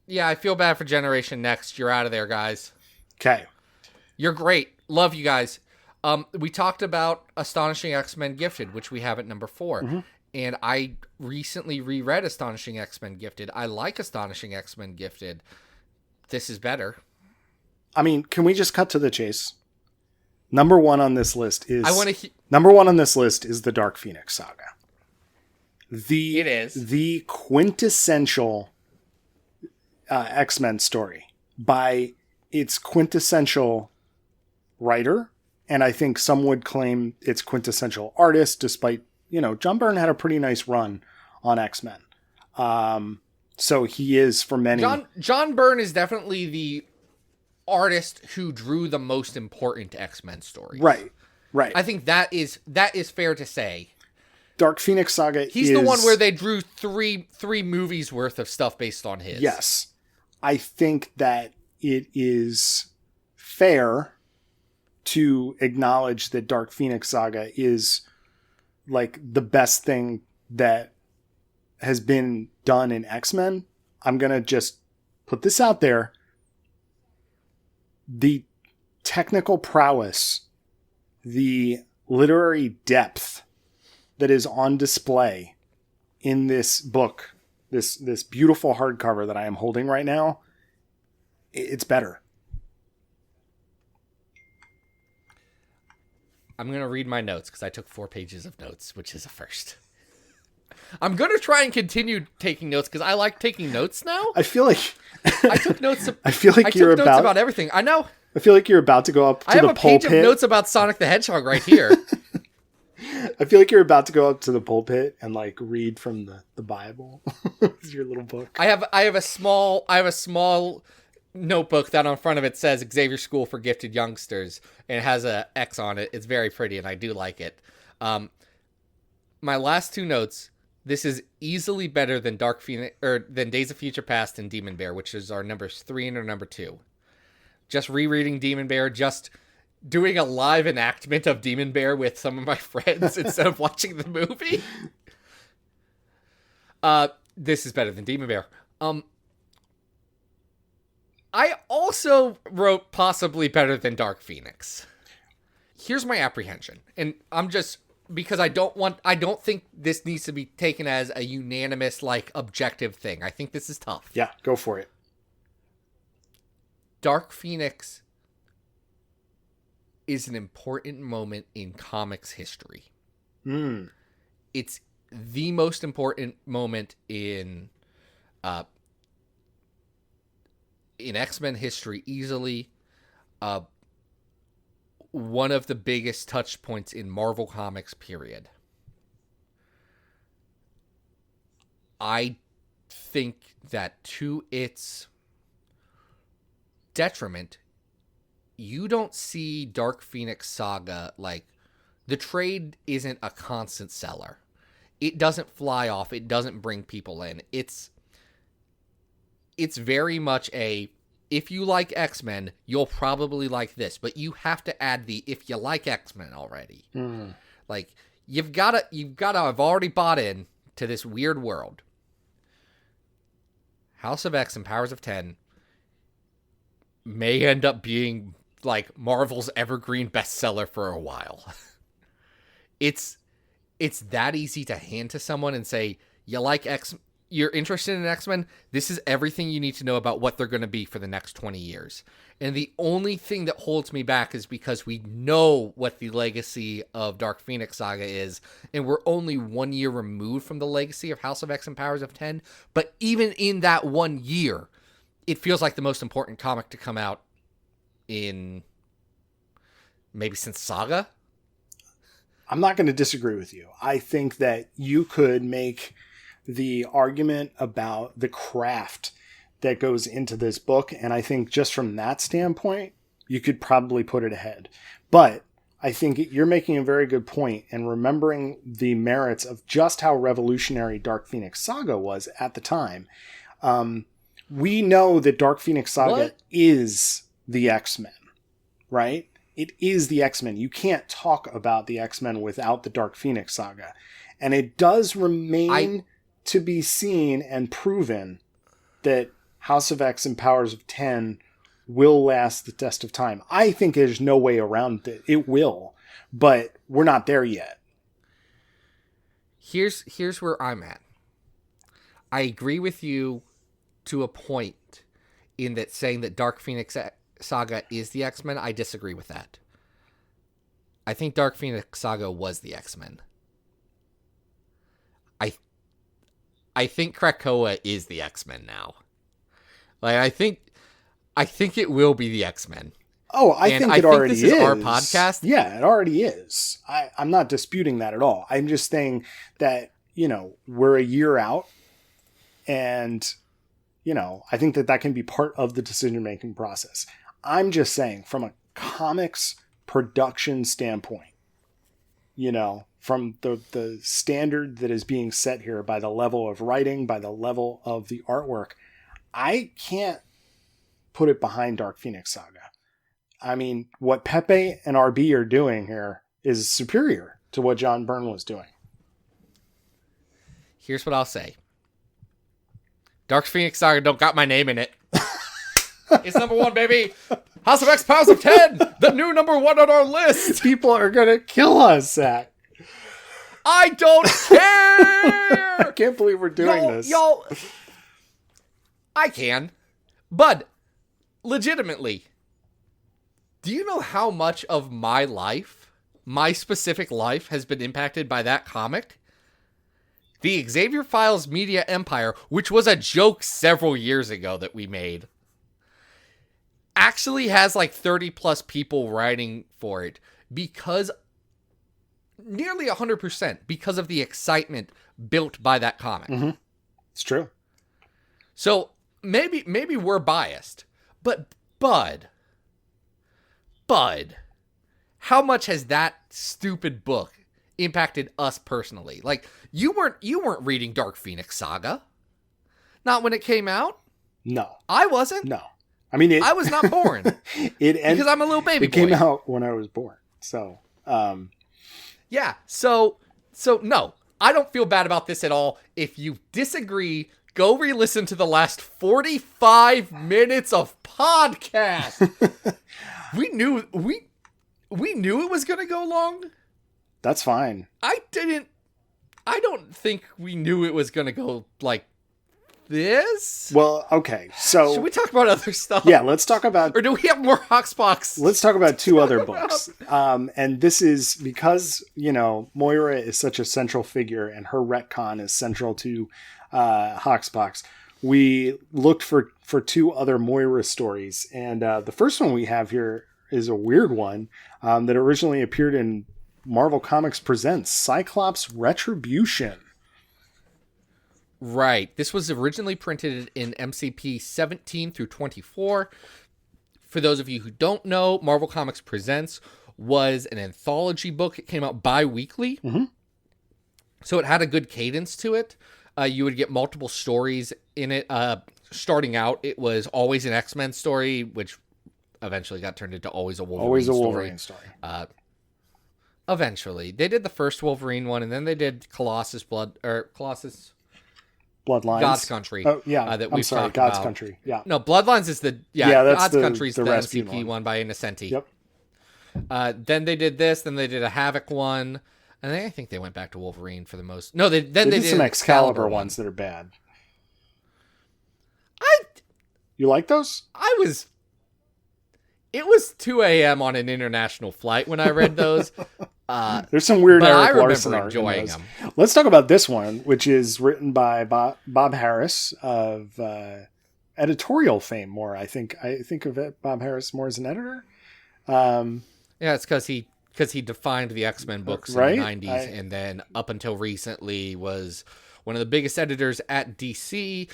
Speaker 2: Yeah, I feel bad for Generation Next. You're out of there, guys.
Speaker 3: Okay.
Speaker 2: You're great. Love you guys. We talked about Astonishing X-Men Gifted, which we have at number 4. Mm-hmm. And I recently reread Astonishing X-Men Gifted. I like Astonishing X-Men Gifted. This is better.
Speaker 3: I mean, can we just cut to the chase? Number 1 on this list is number 1 on this list is the Dark Phoenix Saga. It is the quintessential X-Men story by its quintessential writer, and I think some would claim its quintessential artist, despite, John Byrne had a pretty nice run on X-Men. So he is, for many...
Speaker 2: John Byrne is definitely the artist who drew the most important X-Men stories.
Speaker 3: Right.
Speaker 2: I think that is fair to say.
Speaker 3: Dark Phoenix Saga
Speaker 2: He's the one where they drew three movies worth of stuff based on his.
Speaker 3: Yes. I think that it is fair to acknowledge that Dark Phoenix Saga is like the best thing that has been done in X-Men. I'm going to just put this out there. The technical prowess, the literary depth that is on display in this book, this beautiful hardcover that I am holding right now, it's better.
Speaker 2: I'm going to read my notes because I took 4 pages of notes, which is a first. I'm going to try and continue taking notes because I like taking notes now.
Speaker 3: I feel like
Speaker 2: I took notes.
Speaker 3: I feel like
Speaker 2: notes about everything. I know.
Speaker 3: I feel like you're about to go up to the pulpit.
Speaker 2: I have a page of notes about Sonic the Hedgehog right here.
Speaker 3: I feel like you're about to go up to the pulpit and like read from the Bible. It's your little book.
Speaker 2: I have a small notebook that on front of it says Xavier School for Gifted Youngsters, and it has a X on it. It's very pretty, and I do like it. My last 2 notes. This is easily better than Dark Phoenix or than Days of Future Past and Demon Bear, which is our numbers 3 and our number 2. Just rereading Demon Bear, just doing a live enactment of Demon Bear with some of my friends instead of watching the movie. This is better than Demon Bear. I also wrote possibly better than Dark Phoenix. Here's my apprehension, and I'm just because I don't think this needs to be taken as a unanimous, like, objective thing. I think this is tough.
Speaker 3: Yeah, go for it.
Speaker 2: Dark Phoenix is an important moment in comics history. It's the most important moment in X-Men history easily. one of the biggest touch points in Marvel Comics, period. I think that to its detriment, you don't see Dark Phoenix Saga, like, the trade isn't a constant seller. It doesn't fly off. It doesn't bring people in. It's very much a, if you like X-Men, you'll probably like this, but you have to add the if you like X-Men already. Like, you've gotta have already bought in to this weird world. House of X and Powers of 10 may end up being like Marvel's evergreen bestseller for a while. It's that easy to hand to someone and say, you like X, you're interested in X-Men, this is everything you need to know about what they're going to be for the next 20 years. And the only thing that holds me back is because we know what the legacy of Dark Phoenix Saga is, and we're only 1 year removed from the legacy of House of X and Powers of 10. But even in that 1 year, it feels like the most important comic to come out in maybe since Saga.
Speaker 3: I'm not going to disagree with you. I think that you could make the argument about the craft that goes into this book, and I think just from that standpoint, you could probably put it ahead. But I think you're making a very good point, and remembering the merits of just how revolutionary Dark Phoenix Saga was at the time. We know that Dark Phoenix Saga is the X-Men, right? It is the X-Men. You can't talk about the X-Men without the Dark Phoenix Saga. And it does remain to be seen and proven that House of X and Powers of 10 will last the test of time. I think there's no way around it. It will, but we're not there yet.
Speaker 2: Here's where I'm at. I agree with you to a point in that saying that Dark Phoenix Saga is the X-Men. I disagree with that. I think Dark Phoenix Saga was the X-Men. I think Krakoa is the X-Men now. Like, I think it will be the X-Men.
Speaker 3: Oh, I think it already is.
Speaker 2: Our podcast.
Speaker 3: Yeah, it already is. I'm not disputing that at all. I'm just saying that, we're a year out, and, I think that can be part of the decision-making process. I'm just saying, from a comics production standpoint, from the standard that is being set here by the level of writing, by the level of the artwork, I can't put it behind Dark Phoenix Saga. I mean, what Pepe and RB are doing here is superior to what John Byrne was doing.
Speaker 2: Here's what I'll say. Dark Phoenix Saga don't got my name in it. It's number 1, baby. House of X, Powers of 10, the new number 1 on our list.
Speaker 3: People are going to kill us, Zach.
Speaker 2: I don't care.
Speaker 3: I can't believe we're doing this.
Speaker 2: Y'all, I can. But, legitimately, do you know how much of my life, my specific life, has been impacted by that comic? The Xavier Files Media Empire, which was a joke several years ago that we made, actually has like 30 plus people writing for it because nearly 100% because of the excitement built by that comic.
Speaker 3: Mm-hmm. It's true.
Speaker 2: So maybe we're biased, but Bud, how much has that stupid book impacted us personally? Like, you weren't reading Dark Phoenix Saga. Not when it came out.
Speaker 3: No.
Speaker 2: I wasn't.
Speaker 3: No. I mean, I
Speaker 2: was not born. Because I'm a little baby boy.
Speaker 3: It came out when I was born. So,
Speaker 2: yeah. So no, I don't feel bad about this at all. If you disagree, go re-listen to the last 45 minutes of podcast. We knew it was going to go long.
Speaker 3: That's fine.
Speaker 2: I don't think we knew it was going to go like this.
Speaker 3: Well, okay. So
Speaker 2: should we talk about other stuff?
Speaker 3: Yeah, let's talk about.
Speaker 2: Or do we have more Hoxpox?
Speaker 3: Let's talk about 2 other books. And this is because, Moira is such a central figure and her retcon is central to Hoxpox. We looked for 2 other Moira stories. And the first one we have here is a weird one that originally appeared in Marvel Comics Presents Cyclops Retribution.
Speaker 2: Right. This was originally printed in MCP 17 through 24. For those of you who don't know, Marvel Comics Presents was an anthology book. It came out bi-weekly.
Speaker 3: Mm-hmm.
Speaker 2: So it had a good cadence to it. You would get multiple stories in it. Starting out, it was always an X-Men story, which eventually got turned into always a Wolverine
Speaker 3: story.
Speaker 2: Eventually. They did the first Wolverine one, and then they did Colossus
Speaker 3: Bloodlines.
Speaker 2: God's Country.
Speaker 3: Oh, yeah.
Speaker 2: That
Speaker 3: I'm
Speaker 2: we've
Speaker 3: sorry,
Speaker 2: talked
Speaker 3: God's
Speaker 2: about.
Speaker 3: Country. Yeah.
Speaker 2: No, Bloodlines is the...
Speaker 3: that's
Speaker 2: God's Country is the
Speaker 3: rescued
Speaker 2: MCP one by Innocenti.
Speaker 3: Yep.
Speaker 2: Then they did this, then they did a Havoc one, and I think they went back to Wolverine for the most... No, they did
Speaker 3: some Excalibur ones that are bad. You like those?
Speaker 2: It was 2 a.m. on an international flight when I read those.
Speaker 3: There's some weird
Speaker 2: but
Speaker 3: Eric
Speaker 2: I remember
Speaker 3: Larson art
Speaker 2: enjoying
Speaker 3: in those.
Speaker 2: them.
Speaker 3: Let's talk about this one, which is written by Bob Harris of editorial fame. More, I think of Bob Harris more as an editor.
Speaker 2: Yeah, it's because he defined the X-Men books in the 90s, and then up until recently was one of the biggest editors at DC,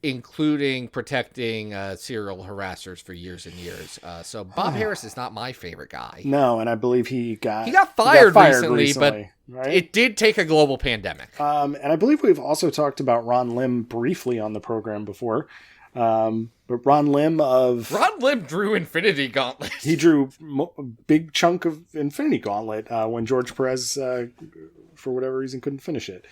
Speaker 2: including protecting serial harassers for years and years. So Bob Harris is not my favorite guy.
Speaker 3: No, and I believe he got
Speaker 2: fired recently, but
Speaker 3: right?
Speaker 2: It did take a global pandemic.
Speaker 3: And I believe we've also talked about Ron Lim briefly on the program before. But Ron Lim
Speaker 2: drew Infinity Gauntlet.
Speaker 3: He drew a big chunk of Infinity Gauntlet when George Perez, for whatever reason, couldn't finish it.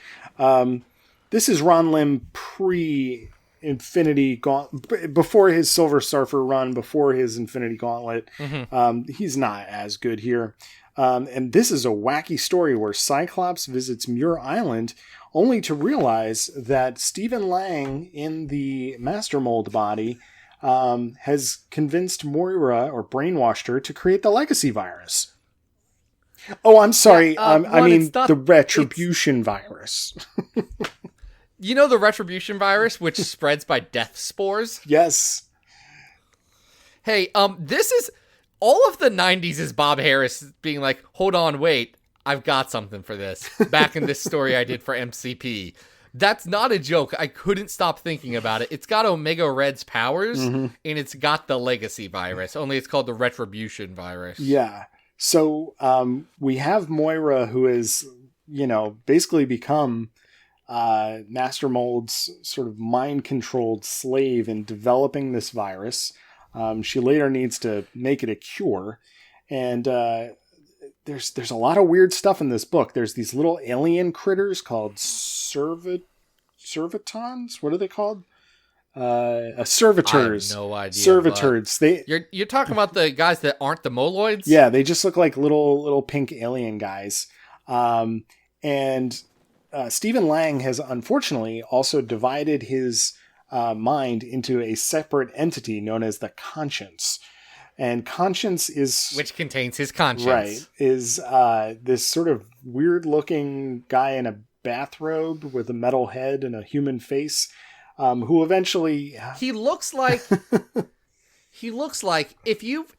Speaker 3: This is Ron Lim pre-Infinity Gauntlet, before his Silver Surfer run, before his Infinity Gauntlet. Mm-hmm. He's not as good here. And this is a wacky story where Cyclops visits Muir Island only to realize that Stephen Lang in the Master Mold body has convinced Moira, or brainwashed her, to create the Legacy virus. Oh, I'm sorry. I mean the Retribution virus.
Speaker 2: You know the Retribution virus, which spreads by death spores?
Speaker 3: Yes.
Speaker 2: Hey, this is... All of the 90s is Bob Harris being like, hold on, wait, I've got something for this. Back in this story I did for MCP. That's not a joke. I couldn't stop thinking about it. It's got Omega Red's powers, and it's got the Legacy virus, only it's called the Retribution virus.
Speaker 3: Yeah. So we have Moira, who is, basically become Master Mold's sort of mind-controlled slave in developing this virus. She later needs to make it a cure. And there's a lot of weird stuff in this book. There's these little alien critters called servitons. What are they called? Servitors.
Speaker 2: I have no idea.
Speaker 3: Servitors.
Speaker 2: You're talking about the guys that aren't the Moloids?
Speaker 3: Yeah, they just look like little pink alien guys. And Stephen Lang has unfortunately also divided his mind into a separate entity known as the Conscience. And Conscience is...
Speaker 2: Which contains his conscience.
Speaker 3: Right. Is this sort of weird-looking guy in a bathrobe with a metal head and a human face, who eventually...
Speaker 2: He looks like... if you've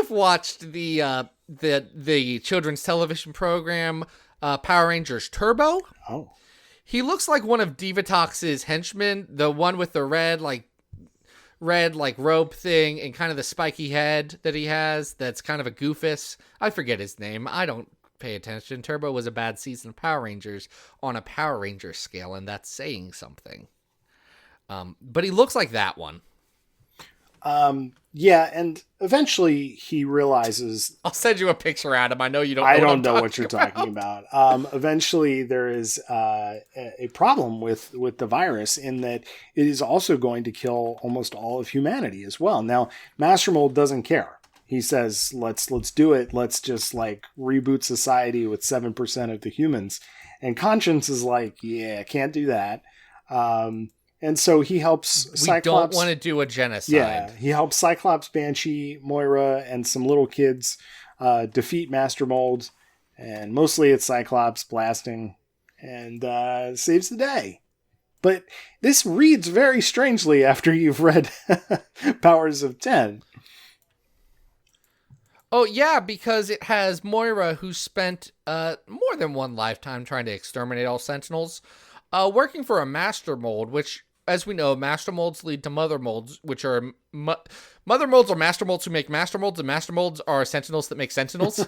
Speaker 2: watched the children's television program Power Rangers Turbo...
Speaker 3: Oh.
Speaker 2: He looks like one of Divatox's henchmen, the one with the red robe thing and kind of the spiky head that he has. That's kind of a goofus. I forget his name. I don't pay attention. Turbo was a bad season of Power Rangers on a Power Rangers scale, and that's saying something. But he looks like that one.
Speaker 3: Yeah, and eventually he realizes...
Speaker 2: I'll send you a picture, Adam. I know you don't know
Speaker 3: I don't know what you're talking about. Eventually there is a problem with the virus in that it is also going to kill almost all of humanity as well. Now, Master Mold doesn't care. He says, let's do it. Let's just reboot society with 7% of the humans. And Conscience is like, yeah, can't do that. And so he helps Cyclops...
Speaker 2: We don't want to do a genocide.
Speaker 3: Yeah, he helps Cyclops, Banshee, Moira, and some little kids defeat Master Mold. And mostly it's Cyclops blasting and saves the day. But this reads very strangely after you've read Powers of 10.
Speaker 2: Oh, yeah, because it has Moira, who spent more than one lifetime trying to exterminate all Sentinels, working for a master mold, which, as we know, master molds lead to mother molds, which are... mother molds are master molds who make master molds, and master molds are Sentinels that make Sentinels.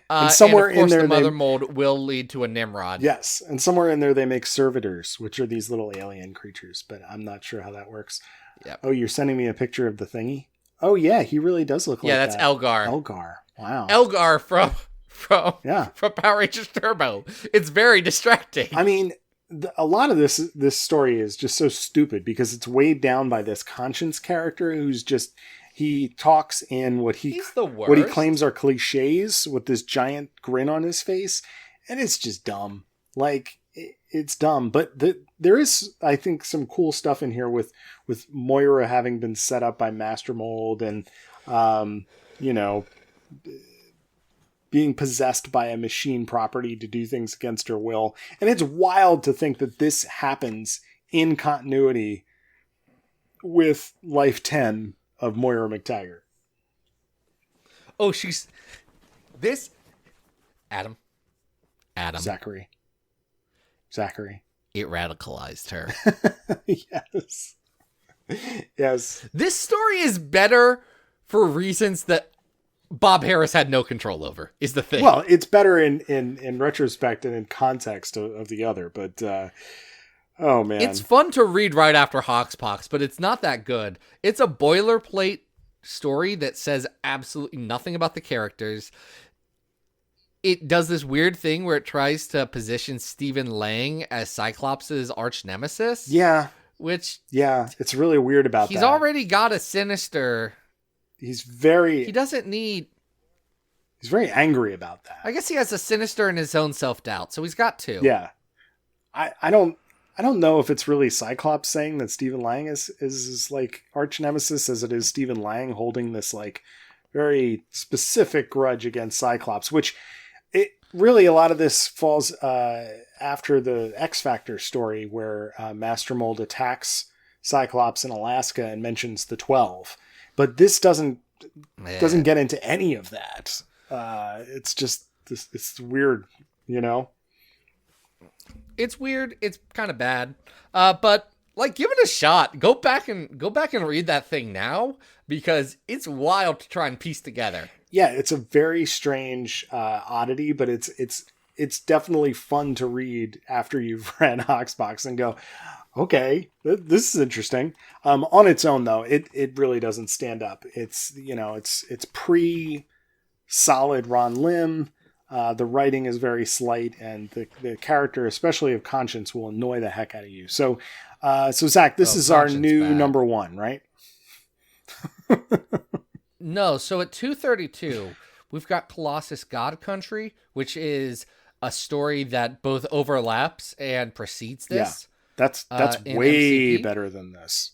Speaker 3: And somewhere
Speaker 2: and of course,
Speaker 3: in there,
Speaker 2: the mother mold will lead to a Nimrod.
Speaker 3: Yes, and somewhere in there they make servitors, which are these little alien creatures, but I'm not sure how that works.
Speaker 2: Yep.
Speaker 3: Oh, you're sending me a picture of the thingy? Oh, yeah, he really does look like that.
Speaker 2: Yeah, that's Elgar.
Speaker 3: Elgar, wow.
Speaker 2: Elgar from Power Rangers Turbo. It's very distracting.
Speaker 3: I mean, a lot of this story is just so stupid because it's weighed down by this conscience character who's just... He talks in
Speaker 2: He's the worst.
Speaker 3: what he claims are cliches with this giant grin on his face, and it's just dumb. Like, it's dumb. But there is, I think, some cool stuff in here with Moira having been set up by Master Mold and, being possessed by a machine property to do things against her will. And it's wild to think that this happens in continuity with Life 10 of Moira McTaggart.
Speaker 2: Oh, this Adam.
Speaker 3: Zachary.
Speaker 2: It radicalized her.
Speaker 3: Yes.
Speaker 2: This story is better for reasons that Bob Harris had no control over, is the thing.
Speaker 3: Well, it's better in retrospect and in context of the other, but oh man.
Speaker 2: It's fun to read right after Hoxpox, but it's not that good. It's a boilerplate story that says absolutely nothing about the characters. It does this weird thing where it tries to position Stephen Lang as Cyclops' arch nemesis.
Speaker 3: Yeah.
Speaker 2: Which...
Speaker 3: Yeah, it's really weird about
Speaker 2: he's
Speaker 3: that.
Speaker 2: already got a Sinister...
Speaker 3: He
Speaker 2: doesn't need...
Speaker 3: He's very angry about that.
Speaker 2: I guess he has a Sinister and his own self-doubt, so he's got two.
Speaker 3: Yeah. I don't know if it's really Cyclops saying that Stephen Lang is like arch nemesis as it is Stephen Lang holding this like very specific grudge against Cyclops, which it really, a lot of this falls after the X Factor story where Master Mold attacks Cyclops in Alaska and mentions the 12. But this doesn't get into any of that. It's just it's weird, you know.
Speaker 2: It's weird. It's kind of bad. But like, give it a shot. Go back and read that thing now because it's wild to try and piece together.
Speaker 3: Yeah, it's a very strange oddity, but it's definitely fun to read after you've read Hoxpox and go, okay, this is interesting. On its own, though, it really doesn't stand up. It's pre-solid Ron Lim. The writing is very slight, and the character, especially of Conscience, will annoy the heck out of you. So Zach, this is our new
Speaker 2: bad.
Speaker 3: number one, right?
Speaker 2: No, so at 232, we've got Colossus God Country, which is a story that both overlaps and precedes this.
Speaker 3: Yeah, that's way better than this.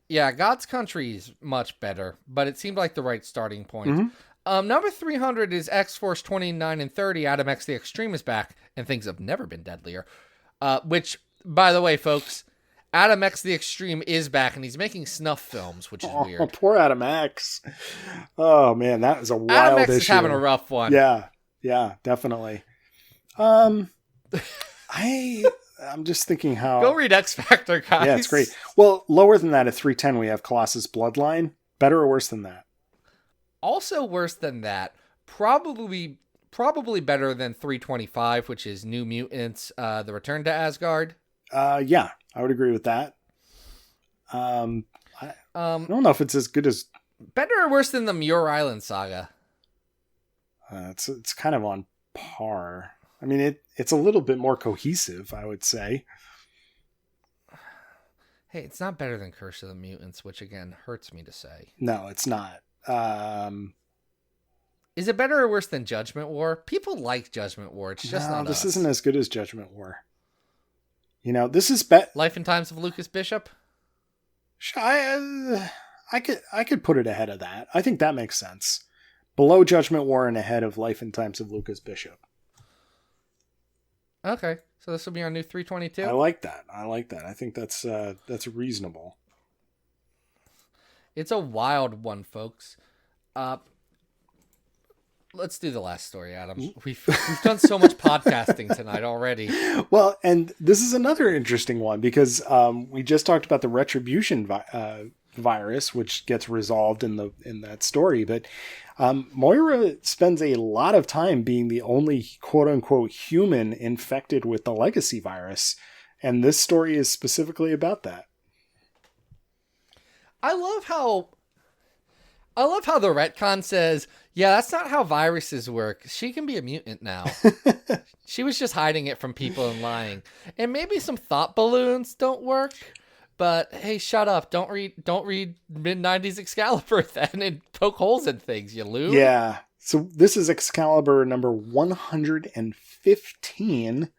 Speaker 2: Yeah, God's Country is much better, but it seemed like the right starting point. Mm-hmm. Number 300 is X-Force 29 and 30. Adam X the Extreme is back, and things have never been deadlier. Which, by the way, folks, Adam X the Extreme is back, and he's making snuff films, which is weird.
Speaker 3: Poor Adam X. Oh, man, that is a wild issue.
Speaker 2: Adam X is having a rough one.
Speaker 3: Yeah, definitely. I'm just thinking how...
Speaker 2: Go read X Factor, guys.
Speaker 3: Yeah, it's great. Well, lower than that at 310, we have Colossus Bloodline. Better or worse than that?
Speaker 2: Also worse than that. Probably better than 325, which is New Mutants, The Return to Asgard.
Speaker 3: Yeah, I would agree with that. I don't know if it's as good as...
Speaker 2: Better or worse than the Muir Island saga?
Speaker 3: It's kind of on par. I mean, it's a little bit more cohesive, I would say.
Speaker 2: Hey, it's not better than Curse of the Mutants, which again hurts me to say.
Speaker 3: No, it's not.
Speaker 2: Is it better or worse than Judgment War? People like Judgment War. It's just not
Speaker 3: this
Speaker 2: us.
Speaker 3: isn't as good as Judgment War. You know, this is
Speaker 2: Life and Times of Lucas Bishop.
Speaker 3: I could put it ahead of that. I think that makes sense. Below Judgment War and ahead of Life and Times of Lucas Bishop.
Speaker 2: Okay, so this will be our new 322.
Speaker 3: I like that. I think that's reasonable.
Speaker 2: It's a wild one, folks. Let's do the last story, Adam. We've done so much podcasting tonight already.
Speaker 3: Well, and this is another interesting one because we just talked about the Retribution virus, which gets resolved in that story. But Moira spends a lot of time being the only quote unquote human infected with the legacy virus. And this story is specifically about that.
Speaker 2: I love how the retcon says, yeah, that's not how viruses work. She can be a mutant now. She was just hiding it from people and lying. And maybe some thought balloons don't work. But hey, shut up. Don't read mid-90s Excalibur then and poke holes in things, you loon.
Speaker 3: Yeah. So this is Excalibur number 115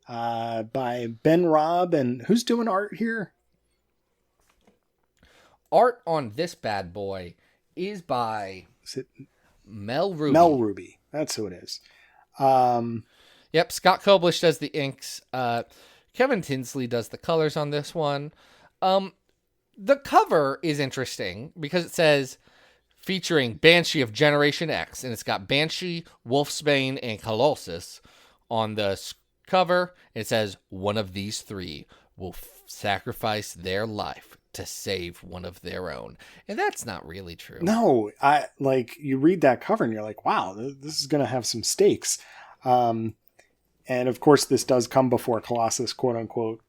Speaker 3: by Ben Robb. And who's doing art here?
Speaker 2: Art on this bad boy is by Mel Ruby.
Speaker 3: Mel Ruby. That's who it is.
Speaker 2: Yep, Scott Koblish does the inks. Kevin Tinsley does the colors on this one. The cover is interesting because it says featuring Banshee of Generation X, and it's got Banshee, Wolfsbane, and Colossus on the cover. It says one of these three will sacrifice their life to save one of their own. And that's not really true.
Speaker 3: No, you read that cover and you're like, wow, this is going to have some stakes. And of course, this does come before Colossus, quote unquote,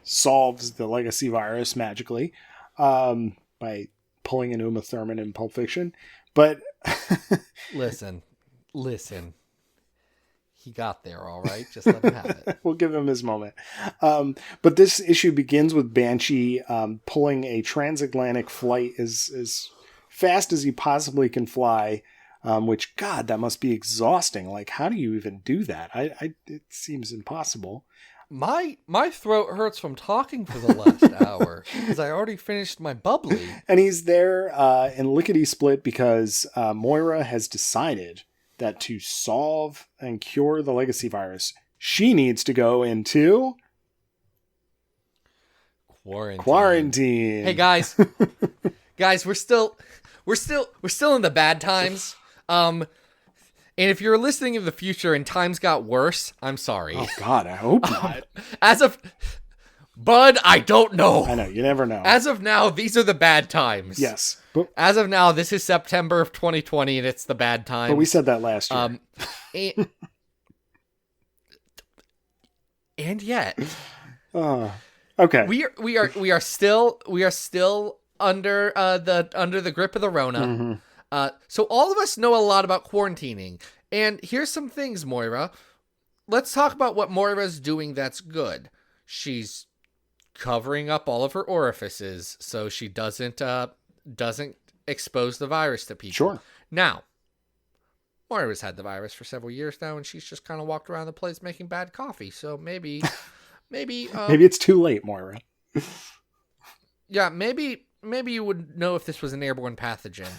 Speaker 3: solves the legacy virus magically by pulling an Uma Thurman in Pulp Fiction. But
Speaker 2: listen. He got there, all right? Just let him have it.
Speaker 3: We'll give him his moment. But this issue begins with Banshee pulling a transatlantic flight as fast as he possibly can fly, which, God, that must be exhausting. Like, how do you even do that? It seems impossible.
Speaker 2: My throat hurts from talking for the last hour because I already finished my bubbly.
Speaker 3: And he's there in lickety-split because Moira has decided that to solve and cure the legacy virus, she needs to go into quarantine.
Speaker 2: Hey guys, we're still in the bad times. And if you're listening in the future and times got worse, I'm sorry.
Speaker 3: Oh God, I hope not.
Speaker 2: Bud, I don't know.
Speaker 3: I know, you never know.
Speaker 2: As of now, these are the bad times.
Speaker 3: Yes.
Speaker 2: As of now, this is September of 2020, and it's the bad times.
Speaker 3: But we said that last year.
Speaker 2: And yet,
Speaker 3: okay,
Speaker 2: we are still under the grip of the Rona.
Speaker 3: Mm-hmm.
Speaker 2: So all of us know a lot about quarantining, and here's some things, Moira. Let's talk about what Moira's doing that's good. She's covering up all of her orifices so she doesn't expose the virus to people.
Speaker 3: Sure.
Speaker 2: Now, Moira's had the virus for several years now, and she's just kind of walked around the place making bad coffee. So maybe
Speaker 3: it's too late, Moira.
Speaker 2: Yeah, maybe you would know if this was an airborne pathogen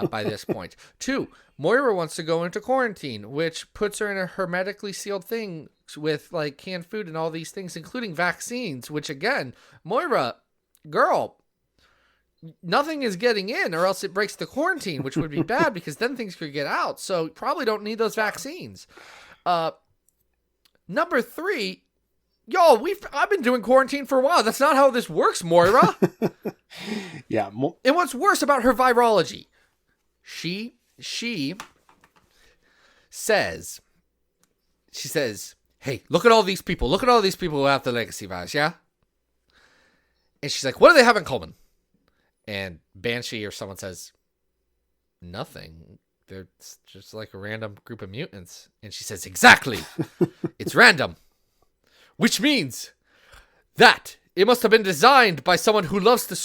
Speaker 2: by this point. 2, Moira wants to go into quarantine, which puts her in a hermetically sealed thing with like canned food and all these things, including vaccines, which again, Moira, girl, nothing is getting in or else it breaks the quarantine, which would be bad because then things could get out. So you probably don't need those vaccines. Number 3, y'all, I've been doing quarantine for a while. That's not how this works, Moira.
Speaker 3: Yeah.
Speaker 2: And what's worse about her virology? She says, hey, look at all these people. Look at all these people who have the legacy virus, yeah? And she's like, what do they have in common? And Banshee or someone says, nothing. They're just like a random group of mutants. And she says, exactly. It's random. Which means that it must have been designed by someone who loves to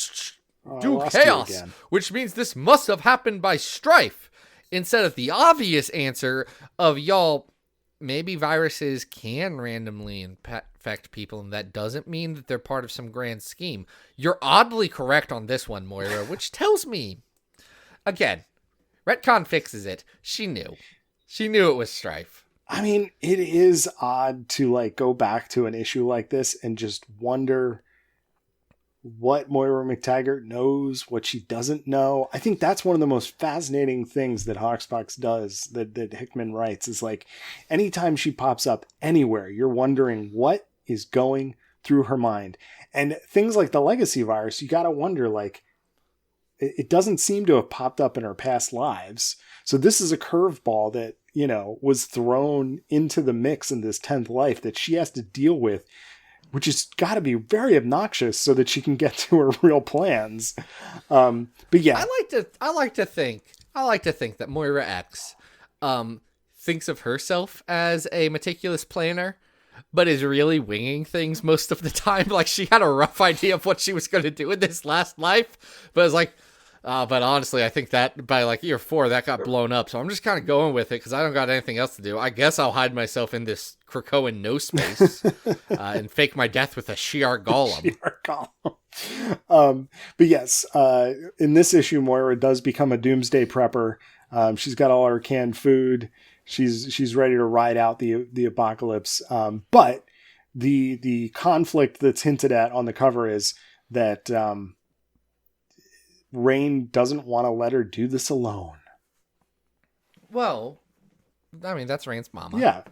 Speaker 2: do chaos. Which means this must have happened by strife. Instead of the obvious answer of, y'all, maybe viruses can randomly infect people, and that doesn't mean that they're part of some grand scheme. You're oddly correct on this one, Moira, which tells me, again, retcon fixes it. She knew it was strife.
Speaker 3: I mean, it is odd to like go back to an issue like this and just wonder what Moira McTaggart knows, what she doesn't know. I think that's one of the most fascinating things that Hoxpox does, that Hickman writes, is like anytime she pops up anywhere, you're wondering what is going through her mind. And things like the legacy virus, you got to wonder, like, it doesn't seem to have popped up in her past lives. So this is a curveball that, you know, was thrown into the mix in this 10th life that she has to deal with, which has got to be very obnoxious so that she can get to her real plans. But yeah,
Speaker 2: I like to think that Moira X thinks of herself as a meticulous planner, but is really winging things most of the time. Like, she had a rough idea of what she was going to do in this last life, but it's like, but honestly, I think that by like year 4, that got blown up. So I'm just kind of going with it because I don't got anything else to do. I guess I'll hide myself in this Krakoan no space and fake my death with a Shi'ar Golem.
Speaker 3: Shi'ar Golem. But yes, in this issue, Moira does become a doomsday prepper. She's got all her canned food. She's ready to ride out the apocalypse. But the conflict that's hinted at on the cover is that Rain doesn't want to let her do this alone.
Speaker 2: Well, I mean, that's Rain's mama.
Speaker 3: Yeah.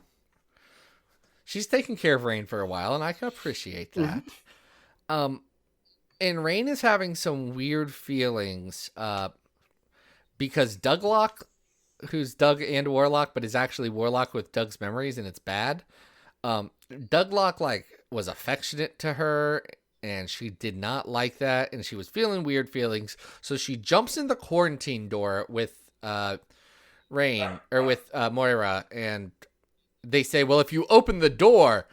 Speaker 2: She's taken care of Rain for a while, and I can appreciate that. Mm-hmm. And Rain is having some weird feelings because Douglock, who's Doug and Warlock, but is actually Warlock with Doug's memories, and it's bad. Douglock, like, was affectionate to her, and she did not like that, and she was feeling weird feelings. So she jumps in the quarantine door with Rain, or with Moira, and they say, well, if you open the door,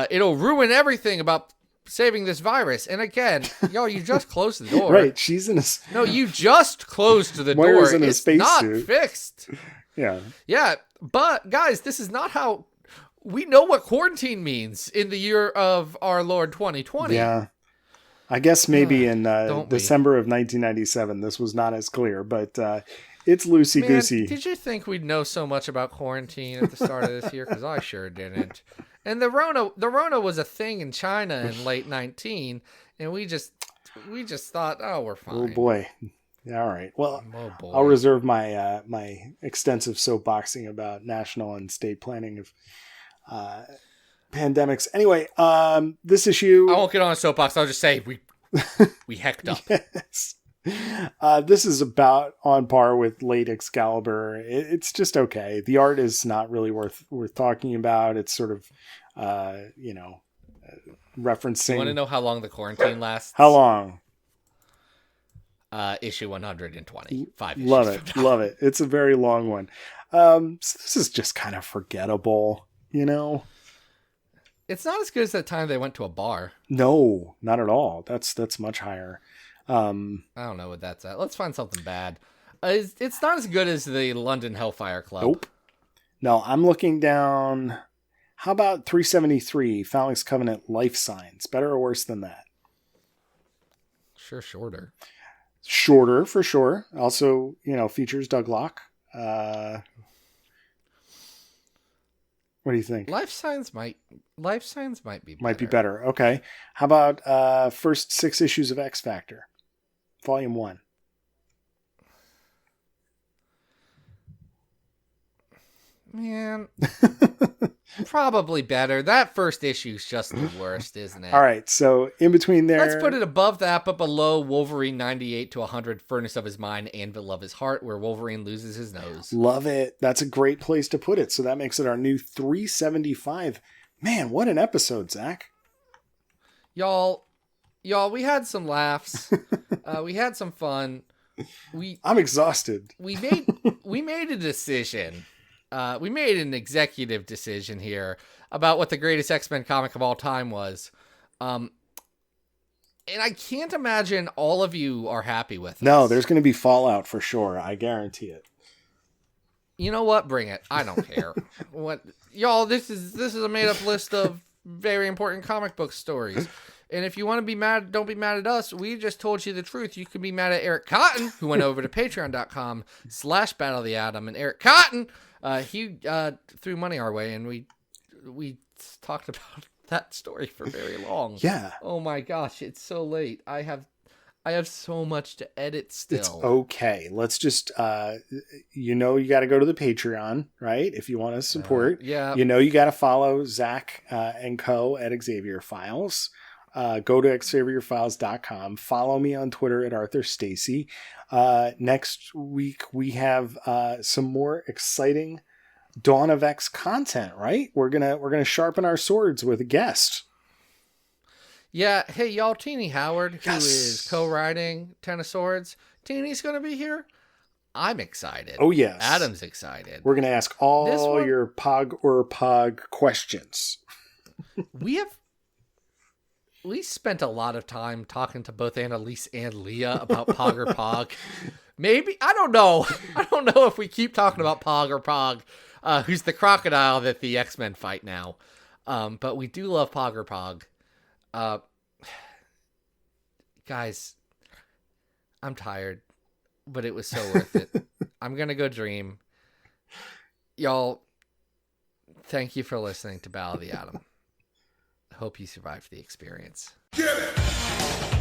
Speaker 2: it'll ruin everything about saving this virus. And again, you just closed the door.
Speaker 3: Right, she's in a...
Speaker 2: No, you just closed the
Speaker 3: Moira's
Speaker 2: door.
Speaker 3: in a
Speaker 2: It's
Speaker 3: space
Speaker 2: not
Speaker 3: suit.
Speaker 2: fixed.
Speaker 3: Yeah.
Speaker 2: Yeah, but guys, this is not how... We know what quarantine means in the year of our Lord 2020.
Speaker 3: Yeah. I guess maybe in
Speaker 2: Don't we?
Speaker 3: December of 1997, this was not as clear, but it's loosey-goosey.
Speaker 2: Did you think we'd know so much about quarantine at the start of this year? Because I sure didn't. And the Rona was a thing in China in late 19, and we just thought, oh, we're fine.
Speaker 3: Oh boy. Yeah, all right. Well,
Speaker 2: Oh boy.
Speaker 3: I'll reserve my my extensive soapboxing about national and state planning of pandemics. Anyway, this issue...
Speaker 2: I won't get on a soapbox. I'll just say we hecked up.
Speaker 3: Yes. This is about on par with late Excalibur. It's just okay. The art is not really worth talking about. It's sort of, referencing.
Speaker 2: You want to know how long the quarantine lasts?
Speaker 3: How long?
Speaker 2: Issue 120. 5 issues.
Speaker 3: Love it. Love it. It's a very long one. So this is just kind of forgettable, you know?
Speaker 2: It's not as good as that time they went to a bar.
Speaker 3: No, not at all. That's much higher.
Speaker 2: I don't know what that's at. Let's find something bad. It's not as good as the London Hellfire Club.
Speaker 3: Nope. No, I'm looking down. How about 373, Phalanx Covenant Life Signs? Better or worse than that?
Speaker 2: Sure, shorter.
Speaker 3: Shorter, for sure. Also, features Douglock. What do you think?
Speaker 2: Life Signs might be better.
Speaker 3: Might be better. Okay. How about first 6 issues of X Factor? Volume 1.
Speaker 2: Man, probably better. That first issue's just the worst, isn't it?
Speaker 3: All right. So in between there.
Speaker 2: Let's put it above that, but below Wolverine 98 to 100, Furnace of His Mind, Anvil of His Heart, where Wolverine loses his nose.
Speaker 3: Love it. That's a great place to put it. So that makes it our new 375. Man, what an episode, Zach.
Speaker 2: Y'all, we had some laughs. We had some fun.
Speaker 3: I'm exhausted.
Speaker 2: We made a decision. We made an executive decision here about what the greatest X-Men comic of all time was. And I can't imagine all of you are happy with it.
Speaker 3: No, there's going to be fallout for sure. I guarantee it.
Speaker 2: You know what? Bring it. I don't care. What, y'all, this is a made-up list of very important comic book stories. And if you want to be mad, don't be mad at us. We just told you the truth. You can be mad at Eric Cotton, who went over to patreon.com/Battle of the Atom. And Eric Cotton, he threw money our way, and we talked about that story for very long.
Speaker 3: Yeah.
Speaker 2: Oh my gosh, it's so late. I have so much to edit still.
Speaker 3: It's okay. Let's just, you got to go to the Patreon, right? If you want to support.
Speaker 2: Yeah.
Speaker 3: You got to follow Zach and co at Xavier Files. Go to xavierfiles.com. Follow me on Twitter at Arthur Stacy. Next week, we have some more exciting Dawn of X content, right? We're gonna sharpen our swords with a guest.
Speaker 2: Yeah, hey y'all, Teeny Howard, who
Speaker 3: Yes.
Speaker 2: is co-writing Ten of Swords. Teeny's gonna be here. I'm excited.
Speaker 3: Oh yes,
Speaker 2: Adam's excited.
Speaker 3: We're gonna ask all your Pog or Pog questions.
Speaker 2: We have at least spent a lot of time talking to both Annalise and Leah about Pog or Pog. Maybe, I don't know. I don't know if we keep talking about Pog or Pog, who's the crocodile that the X-Men fight now. But we do love Pog or Pog. Guys, I'm tired, but it was so worth it. I'm gonna go dream. Y'all, thank you for listening to Battle of the Atom. Hope you survived the experience.
Speaker 1: Get it!